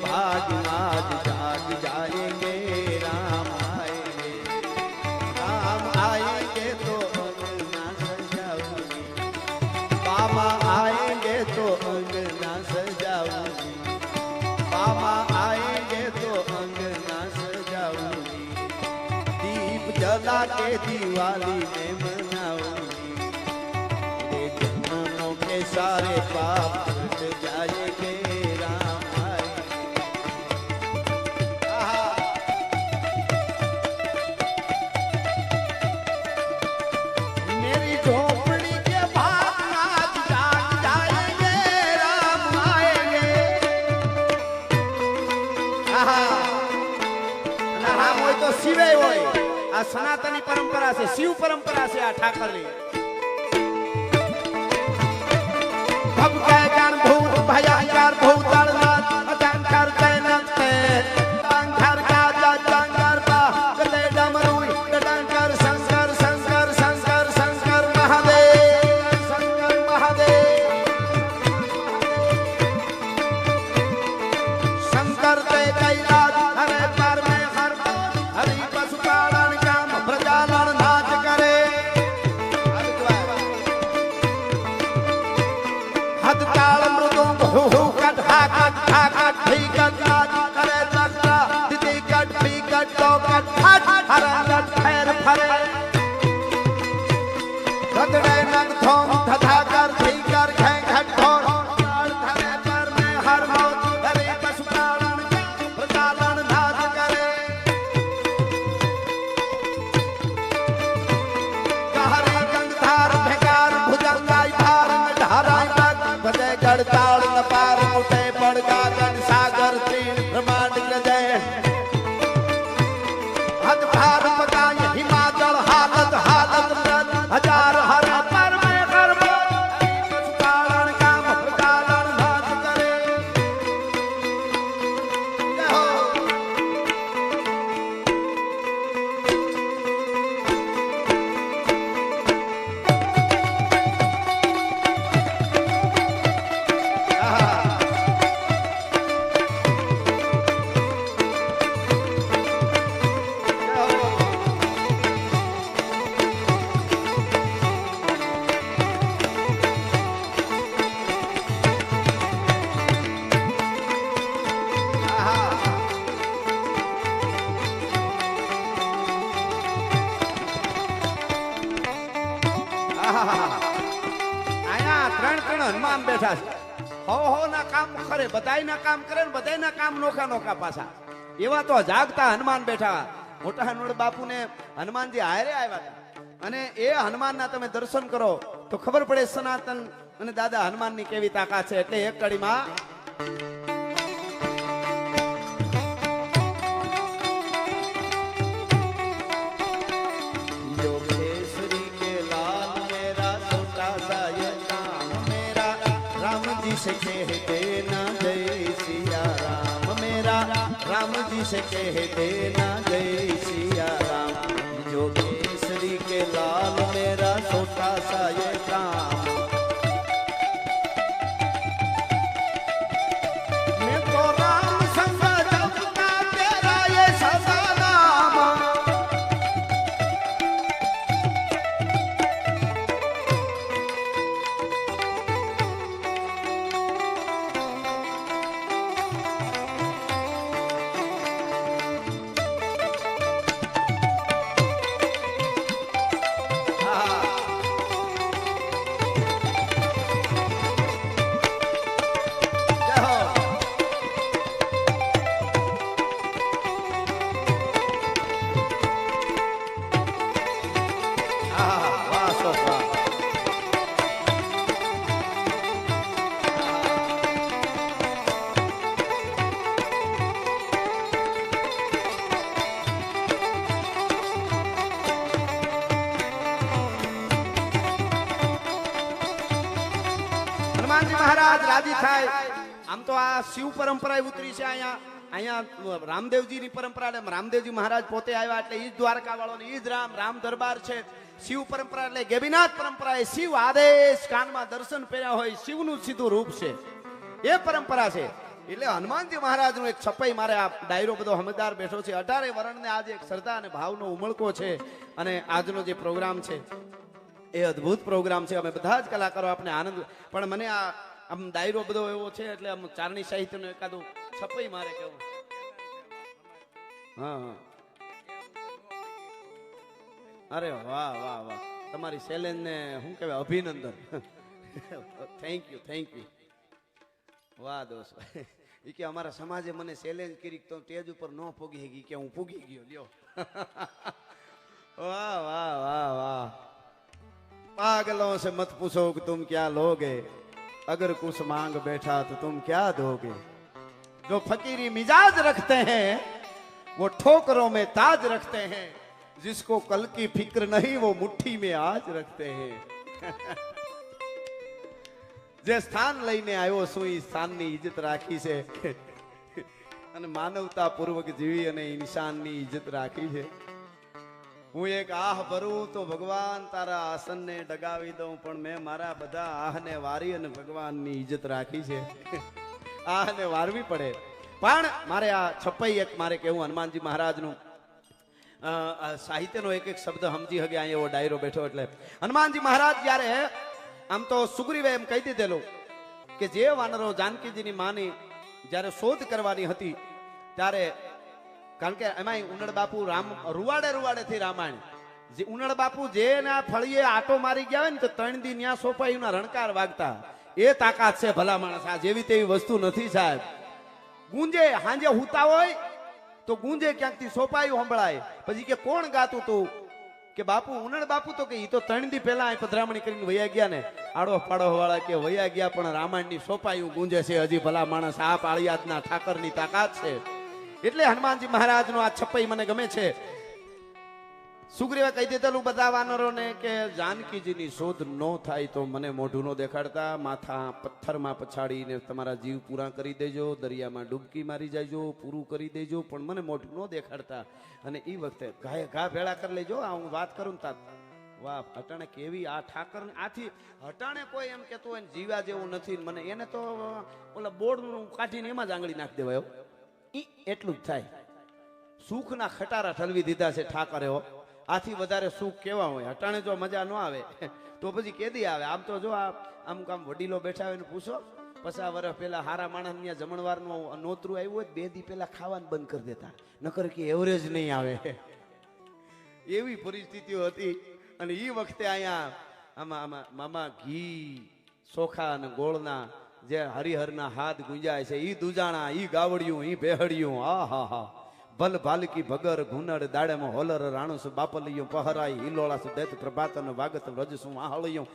भाग आज जाग जाएंगे, राम आएंगे तो अंगना सजाऊंगी, बाबा आएंगे तो अंगना सजाऊंगी, बाबा आएंगे तो अंगना सजाऊंगी, दीप जला के दिवाली में मनाऊंगी, ये जन्मों के सारे पाप कट जाएंगे, શિવે હોય. આ સનાતની પરંપરા છે, શિવ પરંપરા છે આ ઠાકરની. ભગવાન જાણ ભૂત ભયંકર ભૂતળનાથ અજંકર જયનંતે અંકર કાજા જંકર બા ગલે ડમરુઈ ડંકર શંકર શંકર શંકર શંકર મહાદેવ શંકર મહાદેવ શંકર તે કૈલાસ હરે પર મે હર હરી પશુપાલન કામ પ્રજાલન નાચ કરે હદ તાળ મૃદુંગ હુ હુ કટ હા કટ હા કટ ભી કટ નાચ કરે તકતા દીદી કટ ભી કટ તો કટ હટ હરા કટ ફેર ફરે રતડે નગ થોમ ધધા કર ભી કર ઘે ઘટ ઢોળ તાળ ધરે પર મે હર મોત હરી પશુપાલન કામ પ્રજાલન નાચ કરે ગહરી ગંગધાર ભેકાર ભુજંગાઈ ભાર ધારાઈ બાગ ભજે ગડતાળ ન પાર ઉઠે પડગા ગણ સાગર ત્રીણ બ્રહ્માંડ ગ્રજે હદ ભાર પકાય હિમાચલ હાલત હાલત વ્રત હજાર હર પર મે કર્મ પશુપાલન કામ પ્રજાલન નાચ કરે જય હો. અહીંયા ત્રણ હનુમાન બેઠા છે. હો ના કામ કરે, બધાયના કામ કરે ને બધાયના કામ નોખા નોખા પાછા. એવા તો જાગતા હનુમાન બેઠા. મોટા હનુમાન બાપુને હનુમાનજી હારે આવ્યા હતા અને એ હનુમાનના તમે દર્શન કરો તો ખબર પડે સનાતન અને દાદા હનુમાનની કેવી તાકાત છે. એટલે એક કડીમાં से कहते ना जय सिया राम, मेरा राम जी से कहते ना जय सिया राम, जो केसरी के लाल मेरा छोटा सा ये काम, मैं तो राम संग जपता तेरा ये सदा नाम, હનુમાનજી મહારાજ રાજી થાય. આમ તો આ શિવ પરંપરા ઉતરી છે અહીંયા રામદેવજીની પરંપરા. એટલે રામદેવજી મહારાજ પોતે આવ્યા એટલે ઈ જ દ્વારકા વાળો ને ઈ જ રામ દરબાર છે. શિવ પરંપરા એટલે ગેબીનાથ પરંપરા એ શિવ આદેશ કાનમાં દર્શન પહેર્યા હોય શિવનું સીધું રૂપ છે એ પરંપરા છે. એટલે હનુમાનજી મહારાજનું એક છપાઈ મારે આ ડાયરો બધો હમદાર બેઠો છે. 18 વર્ણને આજે એક શ્રદ્ધા અને ભાવનો ઉમળકો છે. અને આજનો જે પ્રોગ્રામ છે એ અદ્ભુત પ્રોગ્રામ છે. અમે બધા જ કલાકારો આપણે આનંદ, પણ મને આમ ડાયરો બધો એવો છે એટલે આમ ચારણી સાહિત્યનો એકાદું છપાઈ મારે કેવું. હા, અરે વાહ વાહ વાહ, તમારી ચેલેન્જ ને શું કહેવાય અભિનંદન. Thank you. વાહ દોસ્ત. એ કે અમારા સમાજે મને ચેલેન્જ કરી તો સ્ટેજ ઉપર ન પૂગી ગઈ કે હું પૂગી ગયો. લ્યો. વાહ વાહ વાહ વાહ. पागलों से मत पूछो कि तुम क्या लोगे, अगर कुछ मांग बैठा तो तुम क्या दोगे. जो फकीरी मिजाज रखते हैं वो ठोकरों में ताज रखते हैं, जिसको कल की फिक्र नहीं वो मुट्ठी में आज रखते हैं. જે સ્થાન લઈને આવ્યો છું એ સ્થાનની ઇજ્જત રાખી છે અને માનવતા પૂર્વક જીવી અને ઇન્સાનની ઇજ્જત રાખી છે. હું એક આહ ભરું તો ભગવાન તારા આસનને ડગાવી દઉં, પણ મેં મારા બધા આહને વારી અને ભગવાનની ઇજ્જત રાખી છે. આહને વારવી પડે. પણ મારે આ છપાઈ એક મારે કેવું હનુમાનજી મહારાજનું સાહિત્યનો એક શબ્દ સમજી હગે અહીંયા એવો ડાયરો બેઠો. એટલે હનુમાનજી મહારાજ જ્યારે આમ તો સુગ્રીવે એમ કહી દીધેલું કે જે વાનરો જાનકીજીની માની જ્યારે શોધ કરવાની હતી ત્યારે, કારણ કે એમાં ઉનડ બાપુ રૂવાડે થી રામાયણ જે ઉનડ બાપુ જે ના ફળીએ આટો મારી ગયા હોય ને તો 3 દી ન્યા સોપાઈના રણકાર વાગતા. એ તાકાત છે ભલા માણસ. આ જેવી તેવી વસ્તુ નથી સાહેબ. ગુંજે હાંજે હુતા હોય તો ગુંજે ક્યાંકથી સોપાયું સંભળાય. પછી કે કોણ ગાતું તું? કે બાપુ ઉનડ બાપુ તો કે ઈ તો 3 દી પહેલા પધરામણી કરીને વયા ગયા ને. આડો પાડો વાળા કે વયા ગયા પણ રામાયણની સોપાયું ગુંજે છે હજી. ભલા માણસ, આ પાળિયાદના ઠાકરની તાકાત છે. એટલે હનુમાનજી મહારાજનો આ છપાઈ મને ગમે છે. સુગ્રીવે કહી દીધેલું બધા વાનરોને કે જાનકીજીની શોધ ન થાય તો મને મોઢું ન દેખાડતા, માથા પથ્થરમાં પછાડીને તમારા જીવ પૂરા કરી દેજો, દરિયામાં ડૂબકી મારી જાયજો, પૂરું કરી દેજો, પણ મને મોઢું ન દેખાડતા. અને એ વખતે ઘા ભેળા કરી લેજો. આ હું વાત કરું ને તા વાહ હટાણે કેવી આ ઠાકર. આથી હટાણે કોઈ એમ કેતું હોય જીવા જેવું નથી મને, એને તો ઓલા બોર્ડનું કાઢીને એમાં જ આંગળી નાખી દેવાય. એટલું જ થાય. સુખના ખટારા ઠલવી દીધા છે ઠાકરે. આથી વધારે સુખ કેવા હોય? હટાણે જો મજા ન આવે તો પછી કેદી આવે? આમ તો જો આમ કામ વડીલો બેઠા હોય ને પૂછો 50 વર્ષ પહેલા હારા માણસ ત્યાં જમણવારનું નોતરું આવ્યું હોય 2 દી પહેલા ખાવાનું બંધ કરી દેતા, નકર કે એવરેજ નહીં આવે. એવી પરિસ્થિતિઓ હતી. અને એ વખતે અહીંયા આમાં મામા ઘી ચોખા અને ગોળના જે હરિહરના હાથ ગુંજાય છે, ઈ દુજાણા, ઈ ગાવડિયું, ઈ બેહડિયું. આ હા હા. ભલ ભાલકી ભગર ઘુનડ દાડેમાં હોલર રાણુસ બાપલિયું પહરાઈ હિલોળા સુદેત પ્રભાતન વાગત રજસું આહળિયું.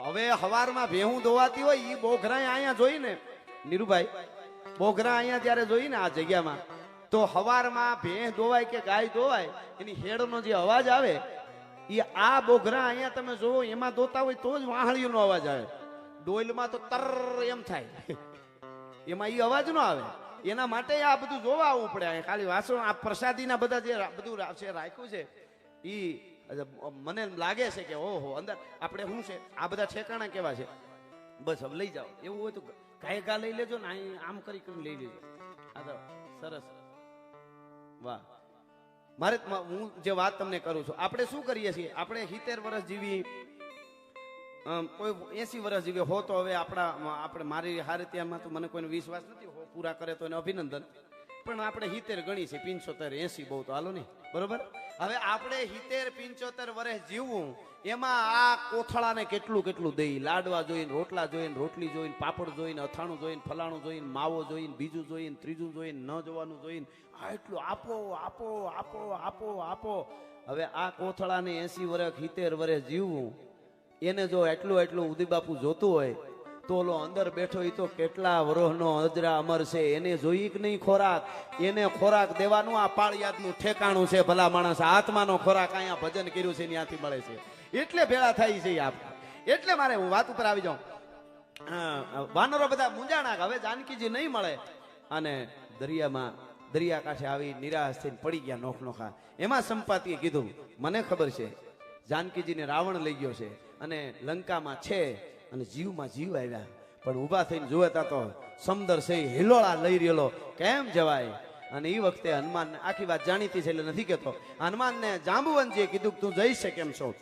હવે હવારમાં ભેહું દોવાતી હોય ઈ બોઘરા અહીંયા જોઈ ને નીરુભાઈ, બોઘરા અહીંયા ત્યારે જોઈ ને આ જગ્યામાં, તો હવારમાં ભેહ દોવાય કે ગાય દોવાય એની હેડનો જે અવાજ આવે એ આ બોઘરા અહીંયા તમે જોવો એમાં દોતા હોય તો જ વાહળીઓનો અવાજ આવે. ડોયલમાં તો તર એમ થાય, એમાં એ અવાજ ન આવે. એના માટે આ બધું જોવા આવવું પડે. ખાલી વાસો આ પ્રસાદીના બધા જે બધું છે રાખ્યું છે ઈ મને લાગે છે કે ઓહો અંદર આપણે શું છે આ બધા ઠેકાણા કેવા છે. બસ હવે લઈ જાઓ, એવું હોય તો ઘા લઈ લેજો ને આમ કરી લઈ લેજો. આ તો સરસ. વાહ. મારે હું જે વાત તમને કરું છું, આપણે શું કરીએ છીએ, આપણે 70 વર્ષ જીવી, કોઈ 80 વર્ષ જીવે હો તો હવે આપણે મારી હારતિયામાં તો મને કોઈનો વિશ્વાસ નથી, હો પૂરા કરે તો એને અભિનંદન. પણ આપણે 70 ગણી છે, 75 80 બહુ તો હાલો નહીં, બરોબર. હવે આપણે 70 75 વર્ષ જીવવું, એમાં આ કોથળાને કેટલું કેટલું દઈ, લાડવા જોઈને, રોટલા જોઈને, રોટલી જોઈને, પાપડ જોઈને, અથાણું જોઈને, ફલાણું જોઈને, માવો જોઈને, બીજું જોઈને, ત્રીજું જોઈને, ન જોવાનું જોઈને, આ એટલું આપો આપો આપો આપો આપો. હવે આ કોથળાને 80 વર્ષ 70 વર્ષ જીવવું, એને જો એટલું એટલું ઉદય બાપુ જોતું હોય તો ઓલો અંદર બેઠો એ તો કેટલા વરોહનો અજરા અમર છે, એને જોઈ કે નહીં ખોરાક? એને ખોરાક દેવાનું આ પાળિયાદનું ઠેકાણું છે. ભલા માણસ આત્માનો ખોરાક અહીંયા ભજન કર્યું છે ત્યાંથી મળે છે, એટલે ભેળા થાય છે આપ. એટલે મારે હું વાત ઉપર આવી જાઉં. વાનરો બધા મૂંઝાણા કે હવે જાનકીજી નહીં મળે અને દરિયા કાંઠે આવી નિરાશ થઈને પડી ગયા નોખા. એમાં સંપાતીએ કીધું મને ખબર છે જાનકીજીને રાવણ લઈ ગયો છે અને લંકામાં છે અને જીવમાં જીવ આવ્યા, પણ ઊભા થઈને જોતા તો સમદર છે હિલોળા લઈ રહેલો કેમ જવાય. અને એ વખતે હનુમાન આખી વાત જાણીતી છે એટલે નથી કહેતો. હનુમાનને જાંબુવનજીએ કીધું કે તું જઈ છે કેમ છો?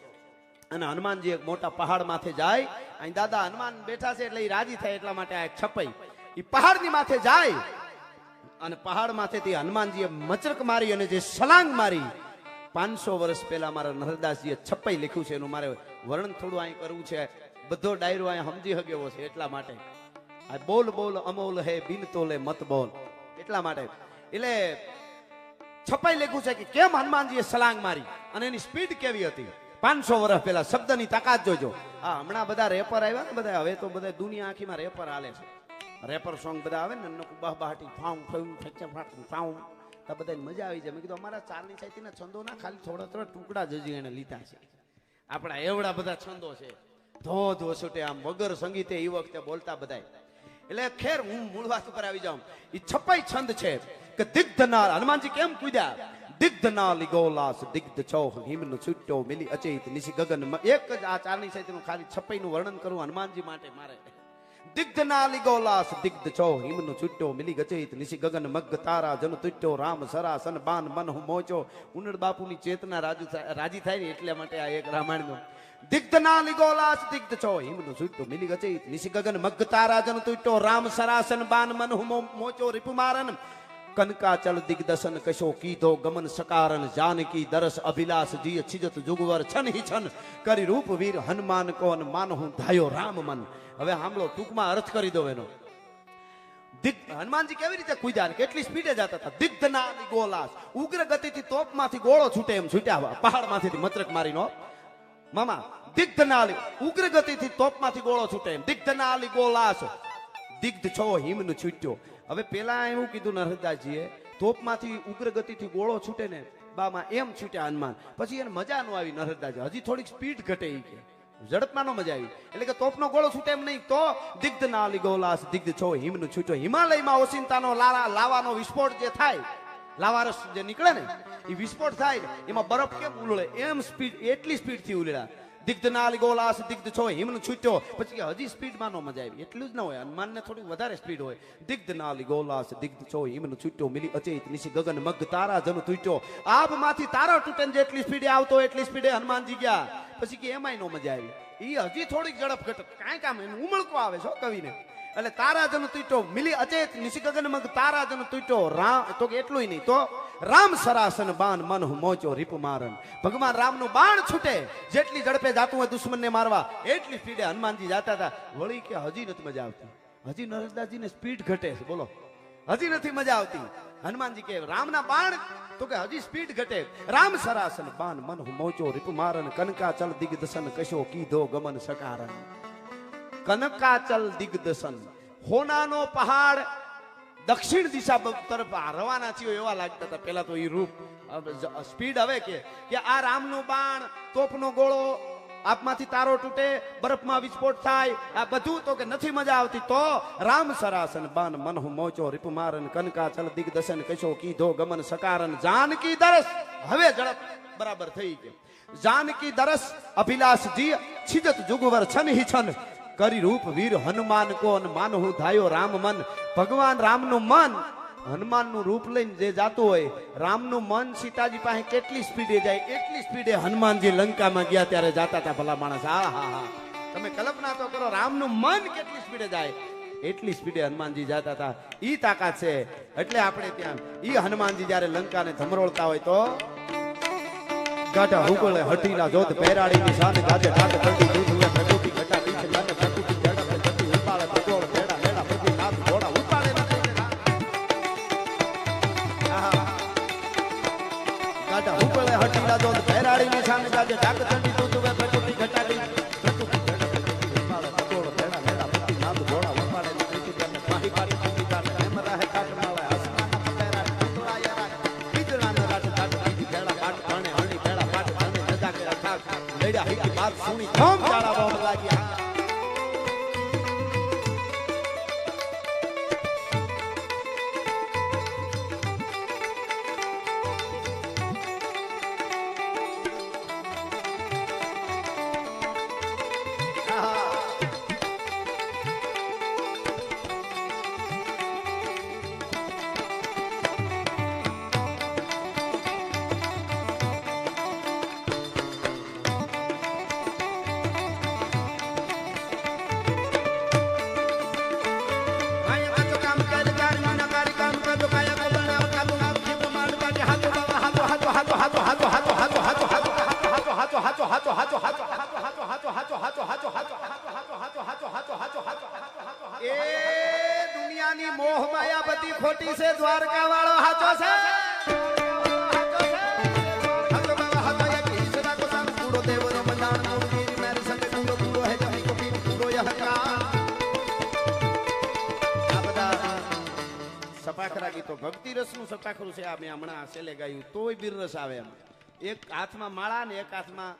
અને હનુમાનજી એક મોટા પહાડ માથે જાય. અહીં દાદા હનુમાન બેઠા છે એટલે એ રાજી થાય એટલા માટે આ એક છપાઈ એ પહાડની માથે જાય અને પહાડ માથેથી હનુમાનજીએ મચરક મારી અને જે છલાંગ મારી 500 વર્ષ પહેલા મારા નરદાસજીએ છપાઈ લખ્યું છે. એનું મારે વર્ણન થોડું અહીં કરવું છે. બધો ડાયરો અહીં સમજી હગેવો છે એટલા માટે. આ બોલ બોલ અમોલ હે બિન તોલે મત બોલ એટલા માટે. એટલે છપાઈ લખ્યું છે કે કેમ હનુમાનજીએ છલાંગ મારી અને એની સ્પીડ કેવી હતી 500 વર્ષ પહેલા. શબ્દની તાકાત જોજો. હા હમણાં બધા રેપર આવ્યા ને બધા, હવે તો બધા દુનિયા આખીમાં રેપર હાલે છે. રેપર સોંગ બધા આવે ને બહાટી ફાઉમ ફાઉમ તો બધાને મજા આવી જાય. મેં કીધું અમારા ચારની સાહિત્યના છંદો ના ખાલી થોડા થોડા ટુકડા જજી એને લીધા છે. આપણા એવડા બધા છંદો છે ધોધ વસુટે આમ વગર સંગીતે એ વખતે બોલતા બધા. એટલે ખેર હું મૂળ વાત ઉપર આવી જાઉં. એ છપાઈ છંદ છે કે દિગ્ધનાર હનુમાનજી કેમ કૂદ્યા. દિગ્ધના લીગોલાસ દિગ્ધ ચોહ હિમનો છૂટો મિલી અચેત નિશી ગગન. એક જ આ ચારની સાહિત્યનું ખાલી છપાઈનું વર્ણન કરું હનુમાનજી માટે મારે. દિગ્ધના લીગોલાસ દિગ્ધ છો હિમનો છૂટો મિલી ગચેત નિશી ગગન મગ તારા જન તુટ્યો રામ સરાસન બાન મન હું મોચો. ઉનડ બાપુની ચેતના રાજી થાય ને એટલા માટે આ એક રામાયણનો. દિગ્ધના લીગોલાસ દિગ્ધ છો હિમનો છૂટો મિલી ગચેત નિશી ગગન મગ તારા જન તુટ્યો રામ સરાસન બાન મન હું મોચો રિપુમારન. કનકાચલ દિગ્દશન કશો કીધો ગમન સકારન જાનકી દરસ અભિલાષ જી છિજત જુગવર છન હિ છન કરી રૂપ વીર હનુમાન કોન માનહું ધાયો રામ મન. હવે સાંભળો ટૂંકમાં અર્થ કરી દો એનો. હનુમાનજી કેવી રીતે કૂદ્યા કેટલી સ્પીડે જતા હતા. દિગ્ધના ગોલાસ ઉગ્ર ગતિથી તોપમાંથી ગોળો છૂટે એમ છૂટ્યા પહાડમાંથી મચરક મારીનો મામા. દિગ્ધના ઉગ્ર ગતિથી તોપમાંથી ગોળો છૂટે એમ. દિગ્ધના ગોલાસ દિગ્ધ છો હિમનું છૂટ્યો. હવે પેલા એવું કીધું નરદાસજીએ તોપમાંથી ઉગ્ર ગતિથી ગોળો છૂટે ને બામાં એમ છૂટ્યા હનુમાન. પછી એને મજા ન આવી નરદાસજી હજી થોડીક સ્પીડ ઘટે કે ઝડપમાં નો મજા આવી. એટલે કે તોપનો ગોળો છૂટે એમ નહીં તો દિગ્ધ ના લીગોલાસ દિગ્ધ છો હિમનું છૂટો. હિમાલયમાં ઓસિંતાનો લાવાનો વિસ્ફોટ જે થાય લાવારસ જે નીકળે ને એ વિસ્ફોટ થાય ને એમાં બરફ કેમ ઉલળે એમ સ્પીડ એટલી સ્પીડ થી ઉલળ્યા. દિગ્ધ ના લીગોલાસ દિગ્ધ છો હિમનું છૂટ્યો. પછી હજી સ્પીડમાં નો મજા આવી એટલું જ ન હોય. હનુમાનને થોડી વધારે સ્પીડ હોય. દિગ્ધ ના લીગોલાસ દિગ્ધ છો હિમનું છૂટ્યો મિલી અચેત નિશી ગગન મગ તારા જન તૂટ્યો. આબમાંથી તારા તૂટે જેટલી સ્પીડે આવતો એટલી સ્પીડે હનુમાનજી ગયા. પછી કે એમાંય નો મજા આવી. એ હજી થોડીક ઝડપ ઘટત કાંઈ કામ એનું ઉમળકો આવે છો કવિને. એટલે તારા જન તૂટ્યો મિલી અચેત નિશી ગગન મગ તારા જન તૂટ્યો. રામ તો કે એટલું નહીં તો રામ સરાસન બાન મન હું મોચો રીપ મારન. ભગવાન રામનું બાણ છૂટે જેટલી ઝડપે જાતું હોય દુશ્મનને મારવા એટલી સ્પીડે હનુમાનજી જાતા હતા. વળી કે હજી નથી મજા આવતી. હજી નરદાસજીને સ્પીડ ઘટે છે બોલો. હજી નથી મજા આવતી. હનુમાનજી કે રામના બાણ તો કે હજી સ્પીડ ઘટે. રામ સરાસન બાન મન હું મોચો રીપ મારન. કનકાચલ દિગ્દશન કશો કીધો ગમન સકારન. કનકાચલ દિગ્દશન હોનાનો પહાડ દક્ષિણ દિશા તરફ રવાના થયો એવા લાગતા હતા પેલા તો એ રૂપ સ્પીડ. હવે કે આ રામનું બાણ તોપનો ગોળો આપમાંથી તારો તૂટે બરફમાં વિસ્ફોટ થાય આ બધું તો કે નથી મજા આવતી. તો રામ સરાસન બાન મન હું મોચો રીપ મારન. કનકાચલ દિગ્દશન કશો કીધો ગમન સકારન. જાનકી દરસ હવે ઝડપ બરાબર થઈ કે જાનકી દરસ અભિલાષ જી છિજત જુગવર છન હિ છન કરી રૂપ વીર હનુમાન કોન માનહું ધાયો રામ મન. ભગવાન રામનું મન હનુમાનનું રૂપ લઈને જે જાતું હોય રામનું મન સીતાજી પાસે કેટલી સ્પીડે જાય એટલી સ્પીડે હનુમાનજી લંકામાં ગયા ત્યારે જાતા હતા ભલા માણસ. હા હા હા તમે કલ્પના તો કરો રામનું મન કેટલી સ્પીડે જાય એટલી સ્પીડે હનુમાનજી જાતા હતા. ઈ તાકાત છે. એટલે આપણે ત્યાં ઈ હનુમાનજી જયારે લંકાને ધમરોળતા હોય તો ગાઢા હુકળે હઠીલા જોત પહેરાડીની શાન ગાજે ઢાક કરતી દૂધ પ્રકૃતિ ઘટા પીછે મન પ્રકૃતિ ઝડપ જતી ઉપાડે ભગોળ ભેડા ભેડા પ્રતિ નાથ ઘોડા ઉપાડે ગાઢા હુકળે હઠીલા જોત પહેરાડીની શાન ગાજે ઢાક કરતી દૂધ પ્રકૃતિ ઘટાડી પ્રકૃતિ ઝડપ ઉપાડે ભગોળ ભેડા ભેડા પ્રતિ નાથ ઘોડા ઉપાડે પ્રતિ જન માહી પાડી પીતી કાટ એમ રહે કાટ માળે હસનાના પટેરા ટુકડા યારા બીજળાના રાટ કાટ પીતી ભેડા કાટ ભણે હણી ભેડા કાટ ભણે જજા કે અથાક લેડા હી બાત સુણી ધમ ચાળા બોમ લાગ્યા. હાચો હાચો હાચો હાચો હાચો હાચો હાચો હાચો હાચો હાચો હાચો હાચો હાચો હાચો હાચો હાચો હાચો એ દુનિયાની મોહ માયા બધી ખોટી છે દ્વારકા વાળો હાચો છે હાચો બાબા હાચો એક ઈશ્વરા કો સામ પૂરો દેવરો મંડાણ મૂળગીરી મારી સંગે પૂરો પૂરો હે જમી કો પીર પૂરો યહકા આ બધા સપાખરા ગીતો ભક્તિ રસનું સપાખરું છે આ મેં હમણાં છેલ્લે ગાયું તોય બીર રસ આવે એમ એક હાથમાં માળા ને એક હાથમાં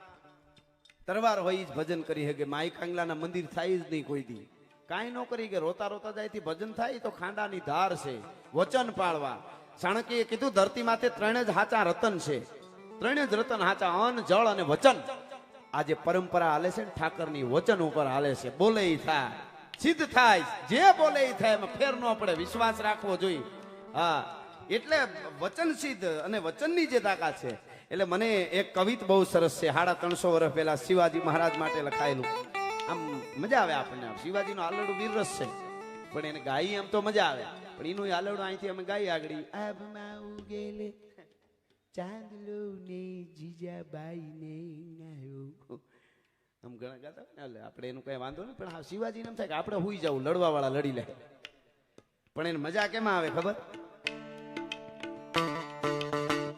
તરવાર હોય જ ભજન કરી હકે માઈ કાંગલાના મંદિર થાય જ નહીં કોઈ દી કાંઈ ન કરી કે રોતા રોતા જાય થી ભજન થાય તો ખાંડાની ધાર છે વચન પાળવા ચાણક્યએ કીધું ધરતી માથે ત્રણે જ હાચા રતન છે ત્રણે જ રતન હાચા અન્ન જળ અને વચન આજે પરંપરા હાલે છે ને ઠાકરની વચન ઉપર હાલે છે બોલે ઈ થાય સિદ્ધ થાય જે બોલે ઈ થાય એમાં ફેર ન પડે વિશ્વાસ રાખવો જોઈએ હા એટલે વચન સિદ્ધ અને વચનની જે તાકાત છે એટલે મને એક કવિત બહુ સરસ છે 350 વર્ષ પહેલા શિવાજી મહારાજ માટે લખાયેલું આમ મજા આવે આપણને શિવાજીનો આલડું વીરરસ છે પણ એને ગાઈ એમ તો મજા આવે પણ એનું આલડું અહીંથી અમે ગાઈ આગળ આબમાં ઉગેલે ચાંદલો ને જીજાબાઈ ને આવ્યો આમ ઘણા ગાતા હોય ને એટલે આપણે એનું કઈ વાંધો નહીં પણ હા શિવાજીને એમ થાય કે આપણે હુઈ જવું લડવા વાળા લડી લે પણ એને મજા કેમાં આવે ખબર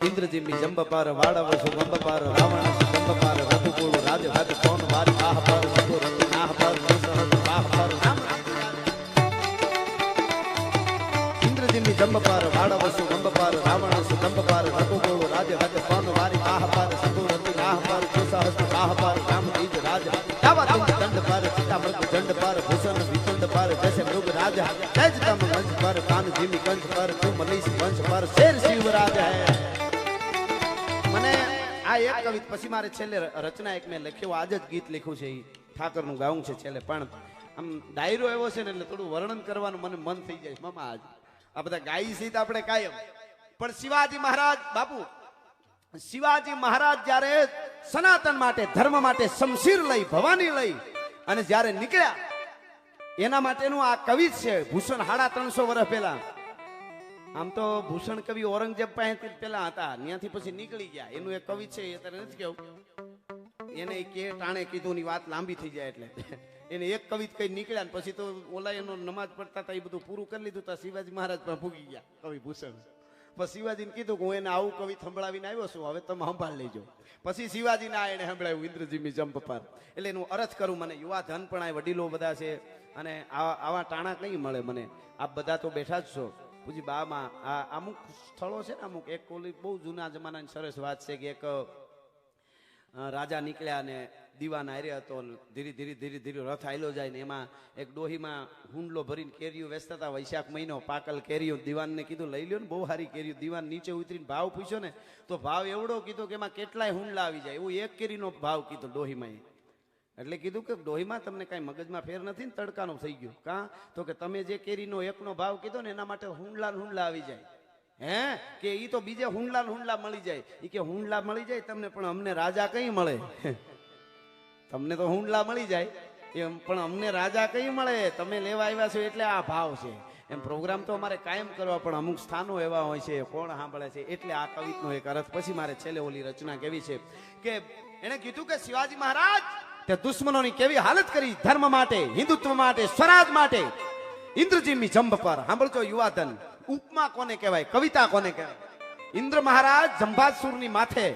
ઇન્દ્રજીમી જંબપાર વાડવસુ ગંબપાર રાવણ ગંબપાર રઘુકુળ રાજ હદ કોણ વારી આહ પર સગો રતિ નાહ પર સહજ બાહ પર રામ ઇન્દ્રજીમી જંબપાર વાડવસુ ગંબપાર રાવણ ગંબપાર રઘુકુળ રાજ હદ કોણ વારી આહ પર સગો રતિ નાહ પર સહજ બાહ પર રામ બીજ રાજ દાવા તુમ દંડ પર સીતા મૃત દંડ પર ભૂષણ વિતુંડ પર જૈસે મૃગ રાજ તેજ તમ મંચ પર કાન જીમી કંચ પર તું મલીશ વંશ પર શેર શિવરાજ હૈ મને આ એક કવિત પછી મારે છેલ્લે રચના એક મેં લખ્યો આજ જ ગીત લખ્યું છે એ ઠાકરનું ગાવું છે છેલ્લે પણ આમ ડાયરો એવો છે ને એટલે થોડું વર્ણન કરવાનું મને મન થઈ જાય મામા આજ આ બધા ગાઈ સીત આપણે કાયમ પણ શિવાજી મહારાજ બાપુ શિવાજી મહારાજ જ્યારે સનાતન માટે ધર્મ માટે શમશીર લઈ ભવાની લઈ અને જ્યારે નીકળ્યા એના માટેનું આ કવિત છે ભૂષણ 350 વર્ષ પહેલા આમ તો ભૂષણ કવિ ઔરંગઝેબ પાસે પેલા હતા ત્યાંથી પછી નીકળી ગયા એનું એક કવિ છે એ તારે નથી કેવું એને કે ટાણે કીધું ની વાત લાંબી થઈ જાય એટલે એને એક કવિત કઈ નીકળ્યા પછી તો ઓલા એનો નમાજ પડતા હતા એ બધું પૂરું કરી લીધું તા શિવાજી મહારાજ પણ ભૂગી ગયા કવિ ભૂષણ પછી શિવાજીને કીધું કે હું એને આવું કવિ સંભળાવીને આવ્યો છું હવે તમે સંભાળ લેજો પછી શિવાજીને આ એને સંભળાવ્યું ઇન્દ્રજીમી જંપપાર એટલે એનું અરજ કરું મને યુવા ધન પણ આ વડીલો બધા છે અને આવા ટાણા કઈ મળે મને આપ બધા તો બેઠા જ છો પૂજી બામાં આ અમુક સ્થળો છે ને અમુક એક કોલી બહુ જૂના જમાનાની સરસ વાત છે કે એક રાજા નીકળ્યા ને દીવાન હાર્યા હતો ધીરે ધીરે ધીરે ધીરે રથ હાલ્યો જાય ને એમાં એક ડોહીમાં હુંડલો ભરીને કેરીઓ વેચતા હતા વૈશાખ મહિનો પાકલ કેરીઓ દીવાનને કીધું લઈ લ્યો ને બહુ સારી કેરીઓ દીવાન નીચે ઉતરીને ભાવ પૂછ્યો ને તો ભાવ એવડો કીધો કે એમાં કેટલાય હુંડલા આવી જાય એવું એક કેરીનો ભાવ કીધો ડોહીમાં એટલે કીધું કે ડોહીમાં તમને કઈ મગજમાં ફેર નથી ને તડકાનો થઈ ગયો કાં તો કે તમે જે કેરીનો એકનો ભાવ કીધો ને એના માટે હુંડલા આવી જાય હે કે ઈ તો બીજે હુંડલા મળી જાય ઈ કે હુંડલા મળી જાય તમને પણ અમને રાજા કઈ મળે તમને તો હુંડલા મળી જાય એમ પણ અમને રાજા કઈ મળે તમે લેવા આવ્યા છો એટલે આ ભાવ છે એમ પ્રોગ્રામ તો અમારે કાયમ કરવા પણ અમુક સ્થાનો એવા હોય છે કોણ સાંભળે છે એટલે આ કવિતનો એક અર્થ પછી મારે છેલ્લે ઓલી રચના કેવી છે કે એને કીધું કે શિવાજી મહારાજ તે દુશ્મનોની કેવી હાલત કરી ધર્મ માટે હિન્દુત્વ માટે સ્વરાજ માટે ઇન્દ્રજીમી જંબ પર સાંભળજો યુવાધન ઉપમા કોને કહેવાય કવિતા કોને કહેવાય ઇન્દ્ર મહારાજ જંબાસુરની માથે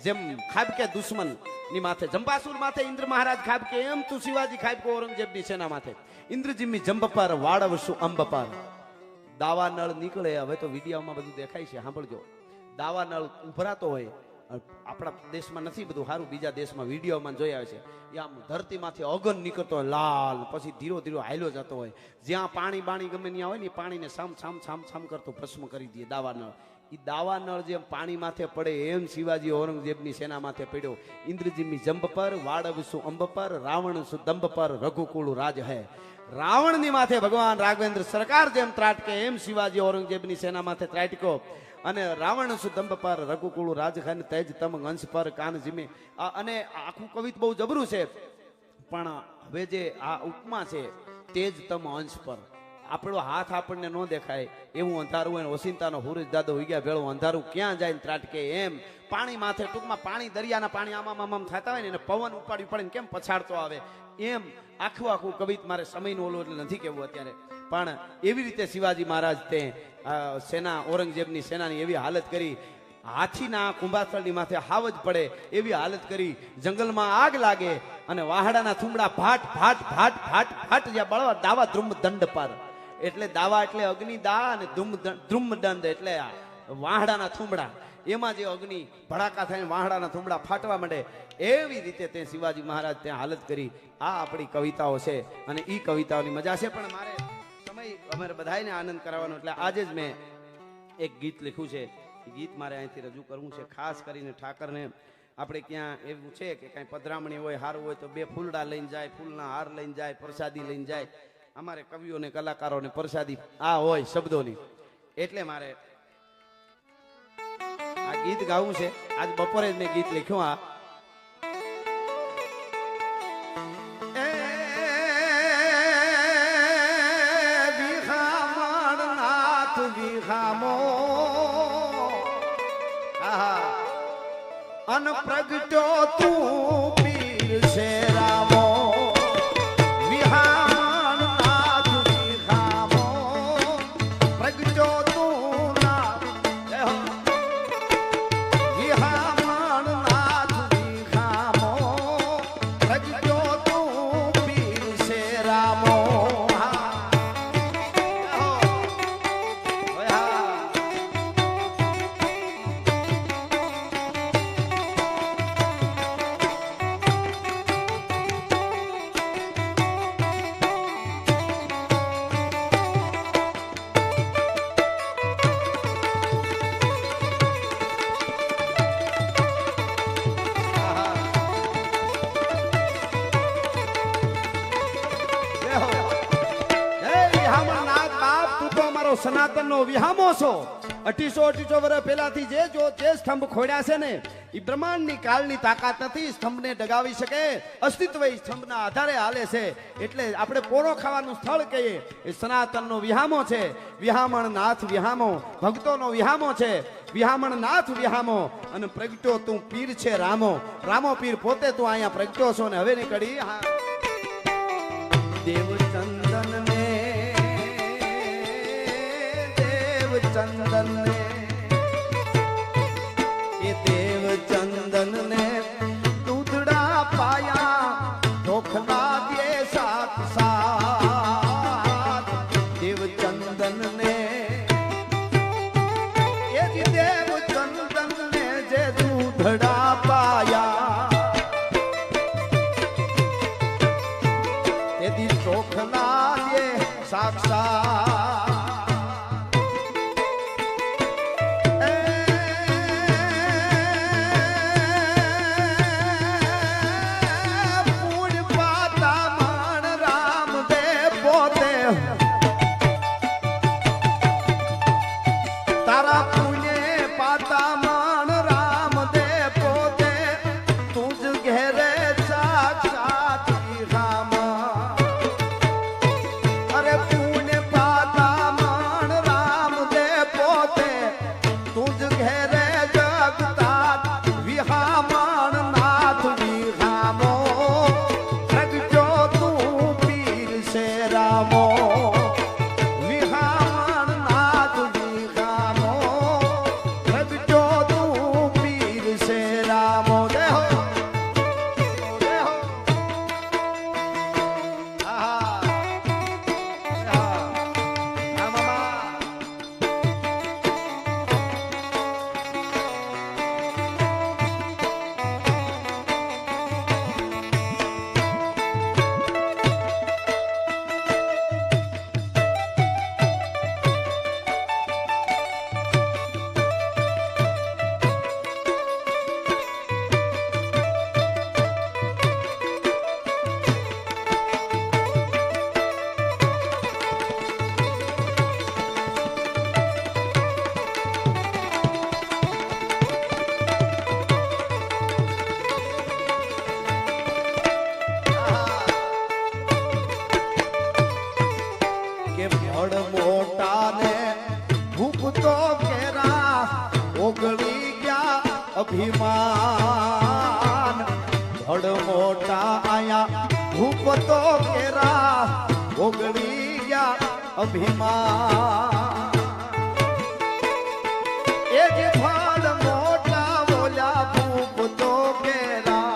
જેમ ખાબકે દુશ્મન ની માથે જંબાસુર માથે ઇન્દ્ર મહારાજ ખાબકે એમ તું શિવાજી ખાબકો ઔરંગઝેબની સેના માથે ઇન્દ્રજીમી જંબ પર વાડવસુ અંબ પર દાવા નળ નીકળે હવે તો વિડીયોમાં બધું દેખાય છે સાંભળજો દાવા નળ ઉભરાતો હોય આપણા દેશમાં નથી બધું સારું બીજા દેશમાં વિડીયોમાં જોઈ આવે છે એ આમ ધરતીમાંથી અગન નીકળતો હોય લાલ પછી ધીરો ધીરો હાલ્યો જતો હોય જ્યાં પાણી બાણી ગમે ત્યાં હોય ને પાણીને સામ કરતો ભસ્મ કરી દે દાવા નળ એ દાવા નળ જેમ પાણી માથે પડે એમ શિવાજી ઔરંગઝેબની સેના માથે પડ્યો ઇન્દ્રજીમી જંબ પર વાડવસુ અંબ પર રાવણ સુ દંબ પર રઘુકુળ રાજ હે રાવણની માથે ભગવાન રાઘવેન્દ્ર સરકાર જેમ ત્રાટકે એમ શિવાજી ઔરંગઝેબની સેના માથે ત્રાટક્યો અને રાવણ સુદંબ પર રઘુકુળ રાજખાન તેજ તમ અંશ પર કાન જીમે અને આખું કવિત બહુ જબરું છે પણ હવે જે આ ઉપમા છે તેજ તમ અંશ પર આપણો હાથ આપણને ન દેખાય એવું અંધારું હોય ને ઓસિંતાનો હુરજ દાદો ઉગ્યા ભેળું અંધારું ક્યાં જાય ને ત્રાટકે એમ પાણી માથે ટૂંકમાં પાણી દરિયાના પાણી આમ થતા હોય ને એને પવન ઉપાડી ઉપાડીને કેમ પછાડતો આવે એમ આખું કવિત મારે સમયનું ઓલું એટલે નથી કહેવું અત્યારે પણ એવી રીતે શિવાજી મહારાજ તે સેના ઔરંગઝેબની સેનાની એવી હાલત કરી હાથીના કુંભાસ્થળની માથે હાવ જ પડે એવી હાલત કરી જંગલમાં આગ લાગે અને વાહડાના થુમડા ભાટ ભાટ ભાટ ભાટ ભાટ જ્યાં બળવા દાવા ધ્રુમ દંડ પર એટલે દાવા એટલે અગ્નિ દા અને ધ્રુમ દંડ એટલે વાહડાના થુમડા એમાં જે અગ્નિ ભડાકા થઈને વાહડાના થુમડા ફાટવા માંડે એવી રીતે તે શિવાજી મહારાજ ત્યાં હાલત કરી આ આપણી કવિતાઓ છે અને ઈ કવિતાઓની મજા છે પણ મારે સમય અમારે બધાને આનંદ કરાવવાનો એટલે આજે જ મેં એક ગીત લખ્યું છે ગીત મારે અહીંથી રજૂ કરવું છે ખાસ કરીને ઠાકરને આપણે ક્યાં એવું છે કે કાંઈ પધરામણી હોય સારું હોય તો 2 ફૂલડા લઈને જાય ફૂલના હાર લઈને જાય પ્રસાદી લઈને જાય અમારે કવિઓને કલાકારોને પ્રસાદી આ હોય શબ્દોની એટલે મારે આ ગીત ગાવું છે આજ બપોરે જ મેં ગીત લખ્યું આ અન પ્રગટો તું પીર છે રામો વિહામણ નાથ વિહામો પ્રગટો તું નાથ વિહામણ નાથ વિહામો પ્રગટો તું પીર છે રામો સનાતન નો વિહામો છો 2800 વર્ષ પહેલાથી જે સ્તંભ ખોડ્યા છે ને એ બ્રહ્માંડ ની કાળ ની તાકાત નથી સ્તંભને ડગાવી શકે અસ્તિત્વ એ સ્તંભના આધારે હાલે છે એટલે આપણે પોરો ખાવાનું સ્થળ કહીએ એ સનાતન નો વિહામો છે વિહામણ નાથ વિહામો ભક્તો નો વિહામો છે વિહામણ નાથ વિહામો અને પ્રગટ્યો તું પીર છે રામો રામો પીર પોતે તું અહીંયા પ્રગટ્યો છો ને હવે નીકળી દેવચંદન ને ચંદન ને એ દેવ ચંદન ને દૂધડા પાયા ધોખના દે સાક્ષાત દેવ ચંદન ને એ દેવ ચંદન ને જે દૂધડા પાયા તેથી ચોખના દે સાક્ષાત અભિમાન ધડ મોટા આયા ભૂપતો કેરા ઓગળી ગયા અભિમાન એ જે ફળ મોટા બોલ્યા ભૂપતો કેરા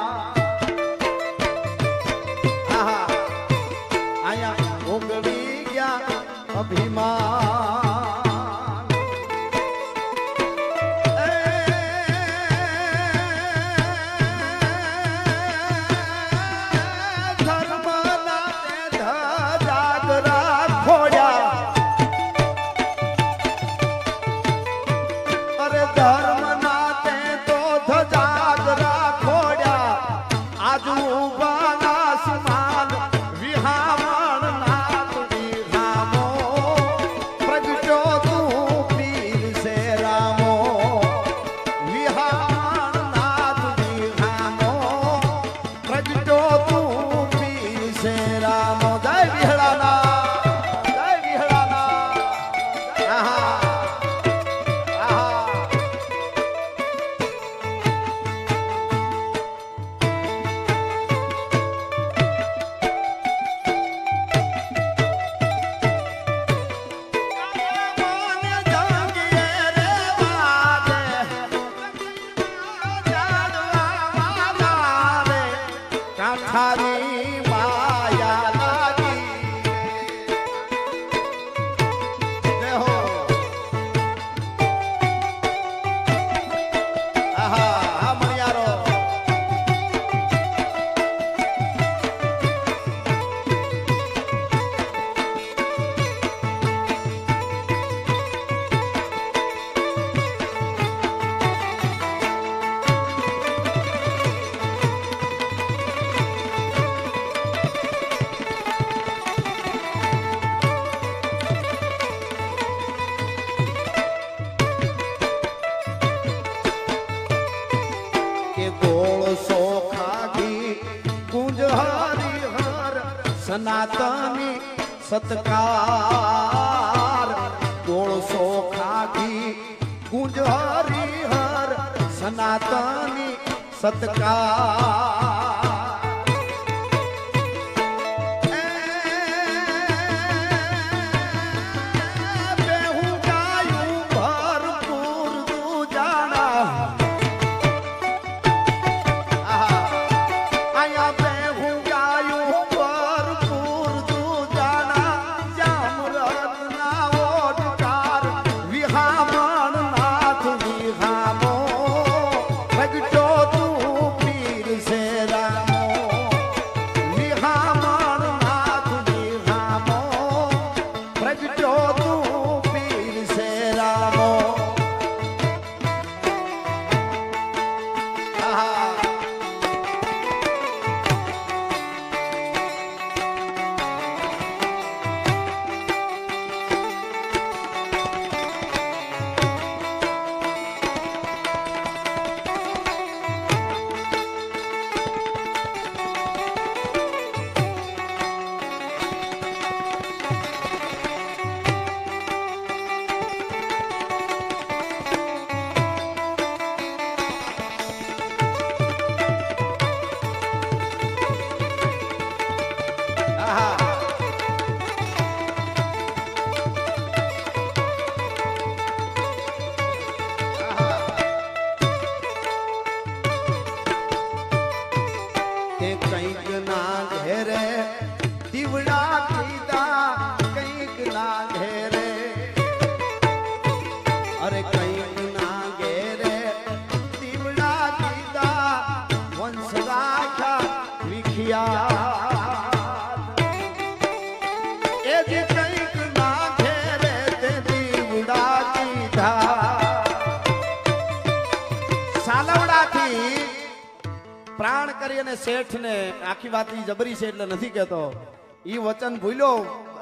આયા ઓગળી ગયા અભિમાન થારી માયા લાગી જય હો આહા મણિયારો સનાતની સત્કાર ગોળસો ખાગી ગુંજ હરિહર સનાતની સત્કાર બેહું ગાયું ભરપૂર તું જાણા આયા બેહું ગાયું પ્રાણ કરી અને શેઠ ને આખી વાત જબરી છે એટલે નથી કહેતો ઈ વચન ભૂલ્યો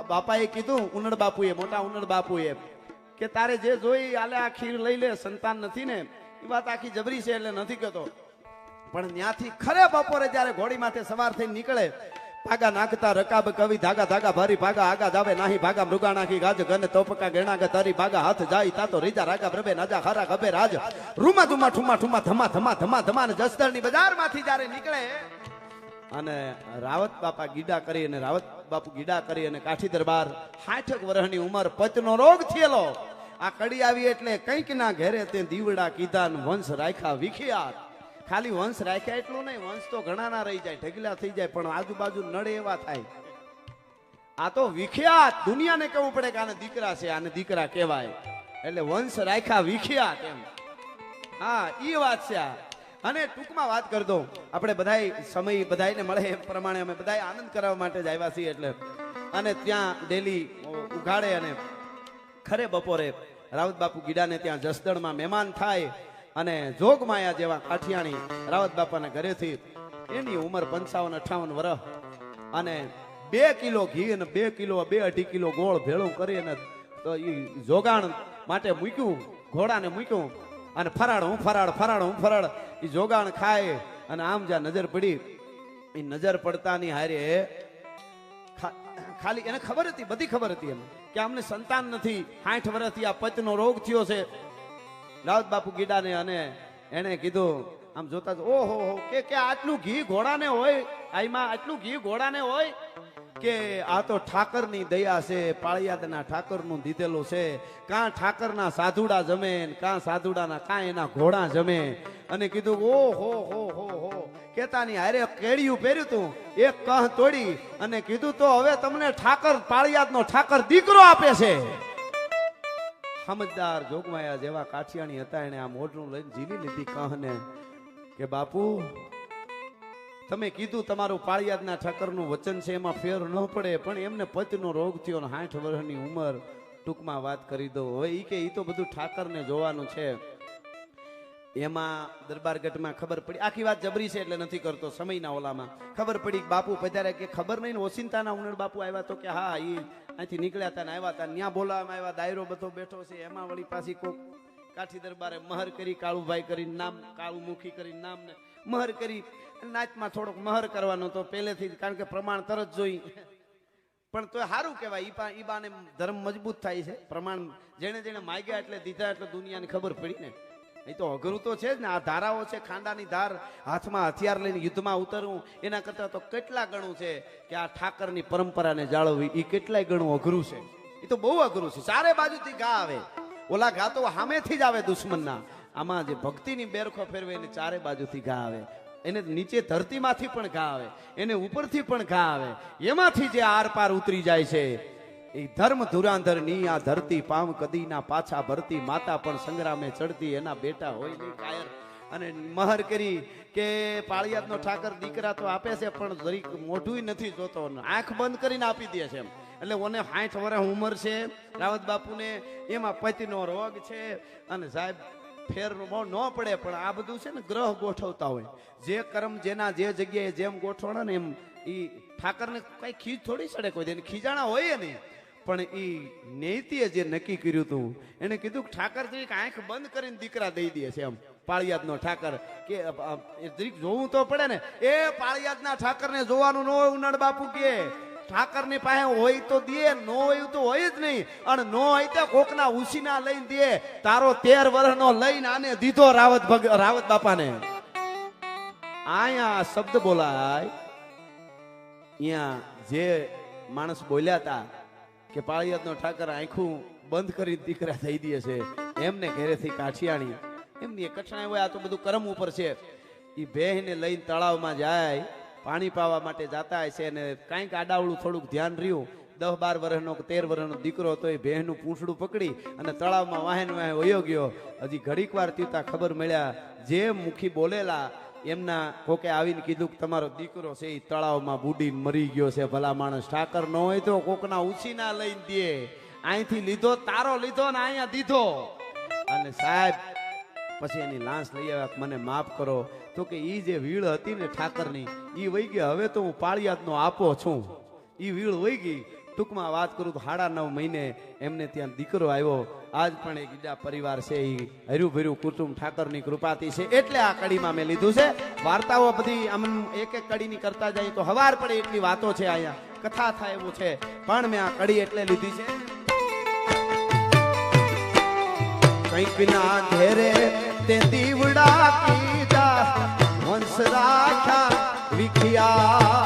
બાપાએ કીધું ઉનડ બાપુએ મોટા ઉનડ બાપુએ કે તારે જે જોઈ આલે આ ખીર લઈ લે સંતાન નથી ને એ વાત આખી જબરી છે એટલે નથી કહેતો પણ ત્યાંથી ખરે બપોરે જ્યારે ઘોડી માથે સવાર થઈને નીકળે ભાગા નાખતા રકાબ કવિ ધાગા ધાગા ભારી ભાગા આગા જાવે નાહી ભાગા મૃગા નાખી ગાજ ગન તોપકા ગેણા ગ તારી ભાગા હાથ જાય તાતો રીજા રાગા પ્રભે નાજા ખરા ગબે રાજ રૂમા ધુમા ઠુમા ઠુમા ધમા ધમા ધમા ધમા ને જસદણની બજારમાંથી જ્યારે નીકળે અને રાવત બાપા ગીડા કરી અને રાવત બાપુ ગીડા કરી અને કાઠી દરબાર 60 વર્ષની ઉંમર પચનો રોગ થયેલો આ કડી આવી એટલે કંઈક ના ઘેરે તે દીવડા કીધા ને વંશ રાખ્યા વિખ્યાત ખાલી વંશ રાખ્યા એટલું નહીં વંશ તો ઘણા ના રહી જાય ઢગલા થઈ જાય પણ આજુબાજુ નડે એવા થાય આ તો વિખ્યાત દુનિયાને કેવું પડે કે આને દીકરા છે આને દીકરા કહેવાય એટલે વંશ રાખ્યા વિખ્યાત એમ હા ઈ વાત છે આ અને ટૂંકમાં વાત કરી દઉં આપણે બધાય સમય બધાયને મળે એ પ્રમાણે અમે બધાય આનંદ કરવા માટે જ આવ્યા છીએ એટલે અને ત્યાં ડેલી ઉઘાડે અને ખરે બપોરે રાવત બાપુ ગીડાને ત્યાં જસદણમાં મહેમાન થાય અને જોગમાયા જેવા કાઠિયાણી રાવત બાપાના ઘરેથી એની ઉંમર 55-58 વર્ષ અને 2 કિલો ઘી અને 2 કિલો 2-2.5 કિલો ગોળ ભેળું કરી અને તો એ જોગાણ માટે મૂક્યું ઘોડાને મૂક્યું અને ફરાળ હું ફરાળ એ જોગાણ ખાય અને આમ જ્યાં નજર પડી એ નજર પડતાની હારે ખાલી એને ખબર હતી બધી ખબર હતી એમ કે અમને સંતાન નથી 60 વર્ષથી આ પચનો રોગ થયો છે રાવત બાપુ ગીડાને અને એને કીધું આમ જોતા ઓહો કે આટલું ઘી ઘોડાને હોય આઈમાં આટલું ઘી ઘોડાને હોય કે આ તો ઠાકરની દયા છે પાળિયાદના ઠાકરનું દીધેલું છે કાં ઠાકરના સાધુડા જમે કાં સાધુડાના કાં એના ઘોડા જમે અને કીધું ઓહો હો કેતાની હારે કેડિયું પહેર્યું તું એક કહ તોડી અને કીધું તો હવે તમને ઠાકર પાળિયાદનો ઠાકર દીકરો આપે છે સમજદાર જોગમાયા જેવા કાઠિયાણી હતા એને આ મોઢું લઈને ઝીલી લીધી કહને કે બાપુ તમે કીધું તમારું પાળિયાદના ઠાકરનું વચન છે એમાં ફેર ન પડે પણ એમને પચનો રોગ થયો ને 60 વર્ષની ઉંમર ટૂંકમાં વાત કરી દો હવે ઈ કે ઈ તો બધું ઠાકરને જોવાનું છે એમાં દરબારગઢમાં ખબર પડી આખી વાત જબરી છે એટલે નથી કરતો સમયના ઓલામાં ખબર પડી બાપુ પધારે કે ખબર નહીં ઓસિંતાના ઉનડ બાપુ આવ્યા તો કે હા ઈ અહીંથી નીકળ્યા હતા ને આવ્યા હતા ત્યાં બોલાવવામાં આવ્યા દાયરો બધો બેઠો છે એમાં વળી પાછી કોક કાઠી દરબારે મહર કરી કાળુભાઈ કરી નામ કાળુમુખી કરી નામ ને મહર કરી નાચમાં થોડોક મહર કરવાનો તો પહેલેથી કારણ કે પ્રમાણ તરત જોઈ પણ તો સારું કહેવાય ઈ બાને ધર્મ મજબૂત થાય છે પ્રમાણ જેને જેને માગ્યા એટલે દીધા એટલે દુનિયાને ખબર પડી ને એ તો અઘરું તો છે જ ને આ ધારાઓ છે ખાંડાની ધાર હાથમાં હથિયાર લઈને યુદ્ધમાં ઉતરવું એના કરતા તો કેટલા ગણું છે કે આ ઠાકરની પરંપરાને જાળવવી એ કેટલાય ગણું અઘરું છે એ તો બહુ અઘરું છે ચારે બાજુથી ઘા આવે ઓલા ઘા તો સામેથી જ આવે દુશ્મનના આમાં જે ભક્તિની બેરખો ફેરવે એને ચારે બાજુથી ઘા આવે એને નીચે ધરતીમાંથી પણ ઘા આવે એને ઉપરથી પણ ઘા આવે એમાંથી જે આર પાર ઉતરી જાય છે એ ધર્મ ધુરાંધર ની આ ધરતી પામ કદી ના પાછા ભરતી માતા પણ સંગ્રામે ચડતી એના બેટા હોય નહીં કાયર અને મહર કરી કે પાળિયાદનો ઠાકર દીકરા તો આપે છે પણ જરીક મોઢું નથી જોતો આંખ બંધ કરીને આપી દે છે એમ એટલે ઓને 60 વર્ષ ઉંમર છે રાવત બાપુને એમાં પતિનો રોગ છે અને સાહેબ ફેરનું બહુ ન પડે પણ આ બધું છે ને ગ્રહ ગોઠવતા હોય જે કર્મ જેના જે જગ્યાએ જેમ ગોઠવણા ને એમ ઈ ઠાકરને કઈ ખીજ થોડી સડે કોઈ એને ખીજાણા હોય નહીં પણ ઈ નેતીએ જે નક્કી કર્યું હતું એને કીધું ઠાકર જરીક આંખ બંધ કરીને દીકરા દઈ દે છે એમ પાળિયાદનો ઠાકર કે જરીક જોવું તો પડે ને એ પાળિયાદના ઠાકરને જોવાનું ન હોય ઉનડ બાપુ કે ઠાકરની પાસે હોય તો દે ન હોય તો હોય જ નહીં અને ન હોય તો કોકના ઉસીના લઈને દે તારો 13 વર્ષનો લઈને આને દીધો રાવત બાપાને આયા શબ્દ બોલાય અહીંયા જે માણસ બોલ્યા હતા કે પાળિયાદનો ઠાકર આંખું બંધ કરી દીકરા થઈ દે છે એમને ઘરેથી કાઠિયાણી એમની કઠણાઈ હોય આ તો બધું કર્મ ઉપર છે એ ભેહને લઈને તળાવમાં જાય પાણી પાવા માટે જાતા હોય છે અને કાંઈક આડાવડું થોડુંક ધ્યાન રહ્યું 10-12 વર્ષનો 13 વર્ષનો દીકરો હતો એ ભેહનું પૂંછડું પકડી અને તળાવમાં વાહન વયો ગયો હજી ઘડીક વાર ત્યુતા ખબર મળ્યા જે મુખી બોલેલા એમના કોકે આવીને કીધું કે તમારો દીકરો છે એ તળાવમાં બુડીને મરી ગયો છે ભલા માણસ ઠાકર ન હોય તો કોકના ઉછીના લઈને દે અહીંથી લીધો તારો લીધો ને અહીંયા દીધો અને સાહેબ પછી એની લાશ લઈ આવ્યા મને માફ કરો તો કે ઈ જે વીળ હતી ને ઠાકરની ઈ વહી ગઈ હવે તો હું પાળિયાદનો આપો છું ઈ વીળ વહી ગઈ ટૂંકમાં વાત કરું તો 9.5 મહિને એમને ત્યાં દીકરો આવ્યો. આજ પણ એક બીજા પરિવાર છે એ હર્યું ભર્યું કુટુંબ ઠાકરની કૃપાથી છે એટલે આ કડીમાં મેં લીધું છે. વાર્તાઓ બધી આમ એક એક કડીની કરતા જાય તો હવાર પડે એટલી વાતો છે, અહીંયા કથા થાય એવું છે, પણ મેં આ કડી એટલે લીધી છે. કંઈક ના ઘેરે તે દીવડા કીધા વંશ રાખ્યા વિખ્યા.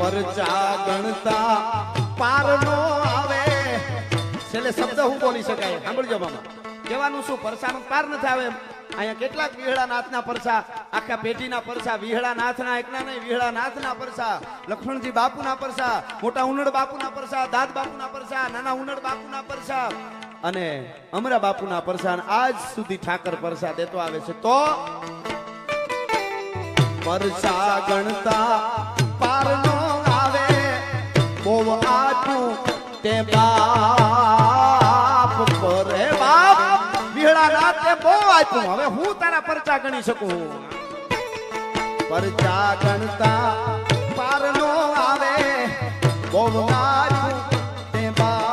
પરચા ગણતા પાર નો આવે. છેલ્લે શબ્દ હું બોલી શકાય સાંભળજો મામા. કહેવાનું શું, પરસાનો પાર નથી આવે. અહીંયા કેટલાક વિહળા નાથના પરસા, આખા પેઢીના પરસા, વિહળા નાથના એકના નહીં, વિહળા નાથના પરસા, લક્ષ્મણજી બાપુના પરસા, મોટા ઉનડ બાપુના પરસા, દાદ બાપુના પરસા, નાના ઉનડ બાપુના પરસા અને અમરા બાપુના પરસા આજ સુધી ઠાકર પરસા દેતો આવે છે. તો પરસા ગણતા પાર નો આવે બહુ આટલું તે બાપ પરે બાપ વિહળા નાથ તે બહુ આપ્યું. હવે હું તારા પરચા ગણી શકું. પરચા ગણતા પાર નો આવે બહુ આટલું તે બાપ.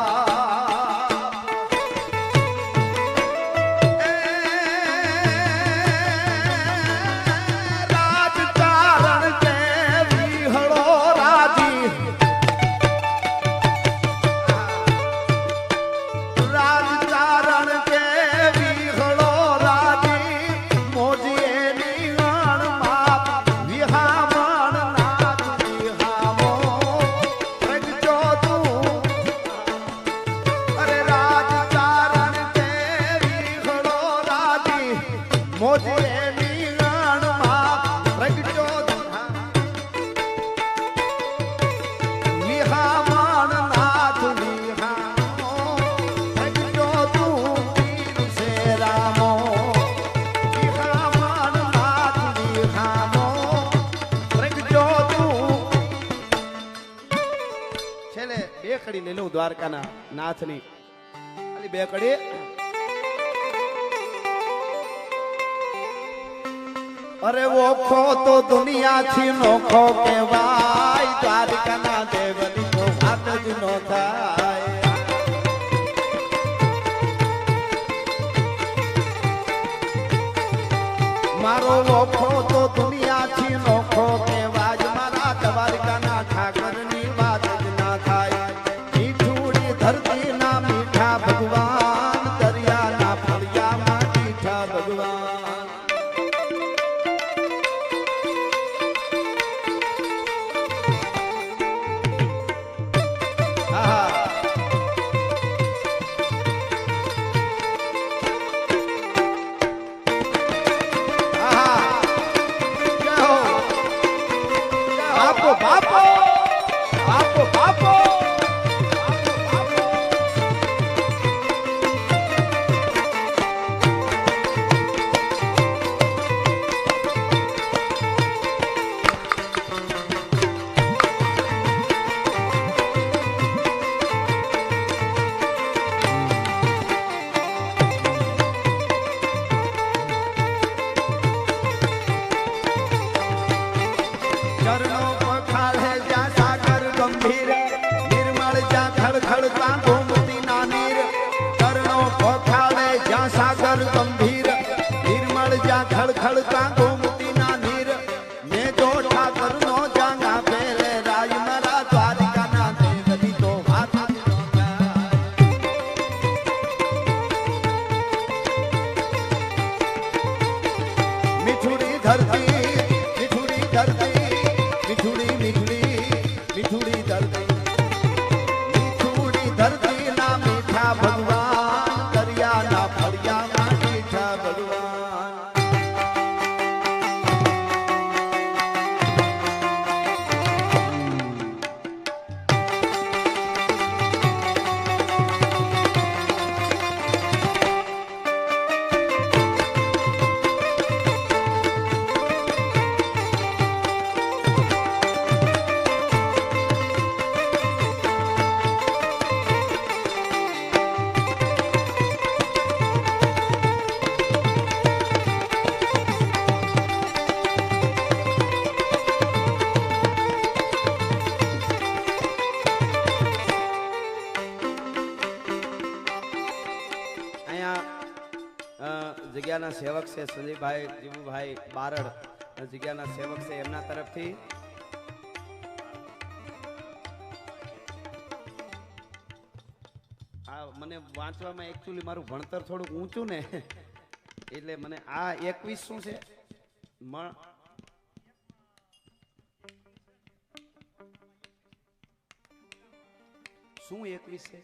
દ્વારકાના નાથની ખાલી બે કડી. અરે ઓખો તો દુનિયાથી નોખો કહેવાય, દ્વારકાના દેવની તો વાત જ નો થાય. મારો ઓખો તો દુનિયાથી નોખો કહેવાય, મારા દ્વારકાના ઠાકરની વાત જ ના થાય. ધરતી ના મીઠા ભગવાન, દરિયા ના ફળિયામાં મીઠા ભગવાન. ગંભીર નિર્મળ જ્યાં ખળખળતા ગોમતીના નીર તરણો પોખાડે જ્યાં સાગર ગંભીર નિર્મળ જ્યાં ખળખળતા ગોમતીના નીર ને જો ઠાકરનો જાંગા પહેરે રાજ મારા દ્વારિકાના દેવની તો વાત જ ન જાય. મીઠુડી ધરતી મીઠુડી ધરતી મીઠુડી મીઠુડી મીઠુડી ધરતી મીઠુડી ધરતી ના મીઠા ભગવાન દરિયા ના ફળિયામાં મીઠા ભગવાન. જગ્યાના સેવક છે સંજયભાઈ જીવુભાઈ બારડ જગ્યાના સેવક છે એમના તરફથી આ મને વાંચવામાં એકચ્યુઅલી મારું ભણતર થોડુંક ઊંચું ને એટલે મને આ 21 શું છે શું 21 છે?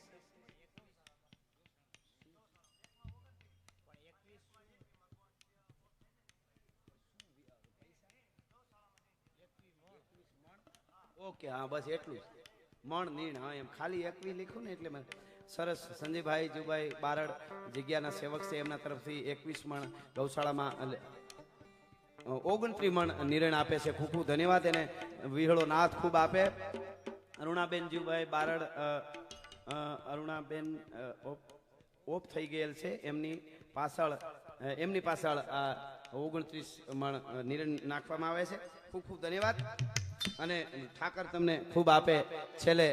ઓકે હા બસ એટલું જ મણ નીણ હા એમ ખાલી 21 લખ્યું ને એટલે સરસ. સંજયભાઈ જીવુભાઈ બારડ જગ્યાના સેવક છે એમના તરફથી 21 મણ ગૌશાળામાં 29 મણ નિર્ણય આપે છે. ખૂબ ખૂબ ધન્યવાદ. એને વિહળો નાથ ખૂબ આપે. અરુણાબેન જીવુભાઈ બારડ અરુણાબેન ઓફ થઈ ગયેલ છે એમની પાછળ 29 મણ નિર્ણય નાખવામાં આવે છે. ખૂબ ખૂબ ધન્યવાદ. અને ઠાકર તમને ખૂબ આપે. છેલ્લે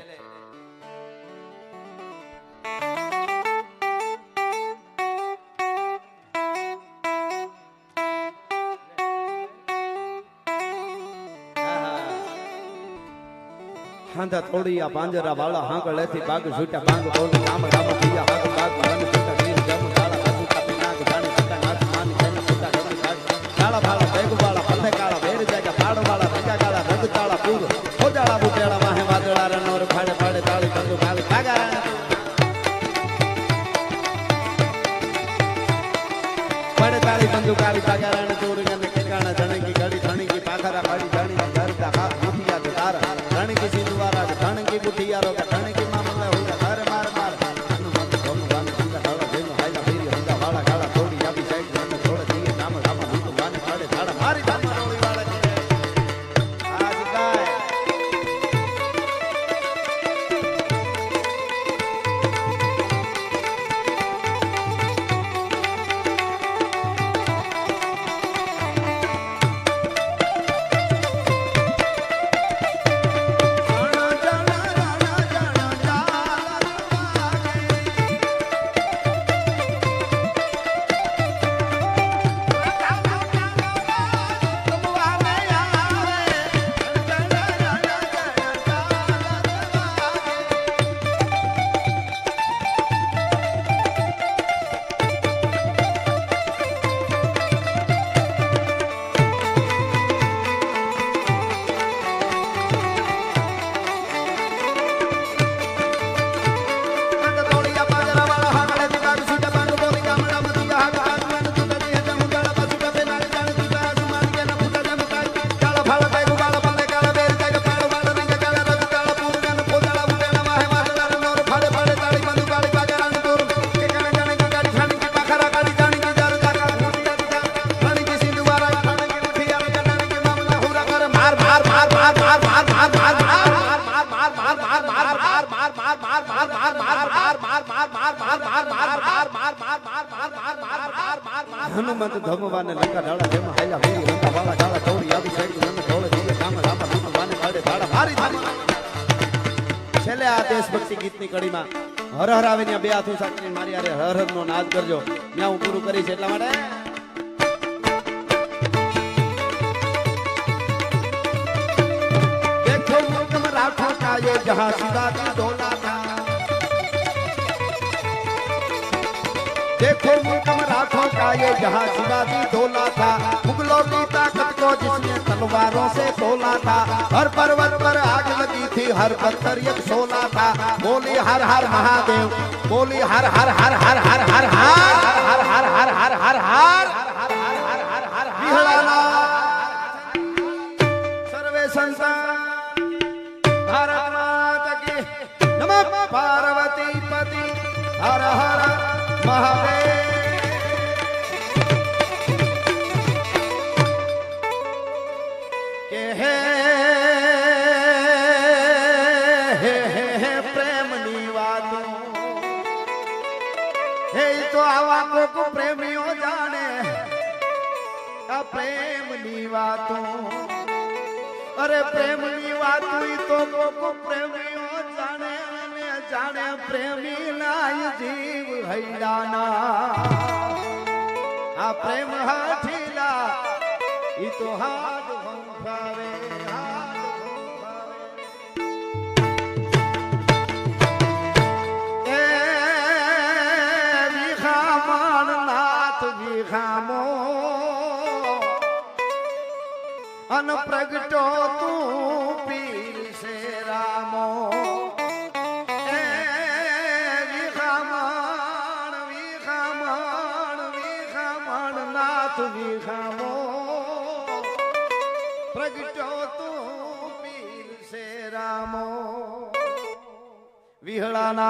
હાંધા થોડી પાંજરા વાળા હાંકળ લેથી બાગ છૂટા બાંગ બોલ ગામ ગામ દિયા હાંક બાગ મન છૂટા ગીર જમ કાળા છૂટા પિનાક જાણી છૂટા નાચ માન જન છૂટા ગમ કાળા ભાળા બેગ વાળા પંથે કાળા વેર જાગા પાડ વાળા રંગા કાળા રંગ તાળા પૂર ખોજાળા બુટેળા વાહે વાદળા રનોર ફાડે ફાડે તાળી કંદુ કાળ કાગા ફાડે તાળી કંદુ કાળ કાગા રણ ચોર ગને કેકાણા ધણકી ઘડી ધણકી પાખરા પાડી ધણી ઘરતા હા મુઠિયા દે તાર ધણકી સિંધવારા ધણકી બુઠિયારો કા ધણકી મામલા હોગા ઘર માર માર હનુમંત ભગવાન હંગા ધાડા દેનો હાઈલા ફેરી હંગા વાળા કાળા થોડી આપી સાઈડ મને થોડે દીએ નામ રામ ભૂત વાને ફાડે ધાડા મારી ધામા રોળી વાળા કે આજ કાય હનુમંત ધમવાને લંકા ઢાળા જેમાં હાલ્યા વેરી લંકા વાળા ઢાળા થોડી આવી સાઈડ મને થોડે દીએ કામ રામા ભૂત વાને કાઢે ઢાળા મારી ધારી છેલ્લે આ દેશભક્તિ ગીતની કડીમાં હર હર આવે ત્યાં બે હાથ ઊંચા કરીને મારી હારે હર હર નો નાદ કરજો. ત્યાં હું પૂરું કરીશ એટલા માટે देखो मुल्क मराठा का ये जहां शिवाजी डोला था, देखो मुल्क मराठों का ये जहां शिवाजी डोला था, मुगलों की ताकत को जिसने तलवारों से तोला था, हर पर्वत पर आग लगी थी, हर पत्थर एक शोला था, बोली हर हर महादेव, बोली हर हर हर हर हर हर हर हर हर हर हर हर हर विहलाना सर्वे संतान भारत माता की नमः पार्वती पति हर हर महादेव. के हे प्रेमनी वातो हे तो आवा को प्रेमियों जाने आ प्रेमनी वातो. अरे प्रेमनी वातो तो को प्रेमियों जाने जाने प्रेमी नाय जीव हैडाना आ प्रेम हाथीला ई तो हाथ भंगावे हाथ भंगावे. ए विखामण नाथ विखामो अन प्रगटो तू पीर से रामो. विखामो प्रगटो तू पीर से रामो. विहळाना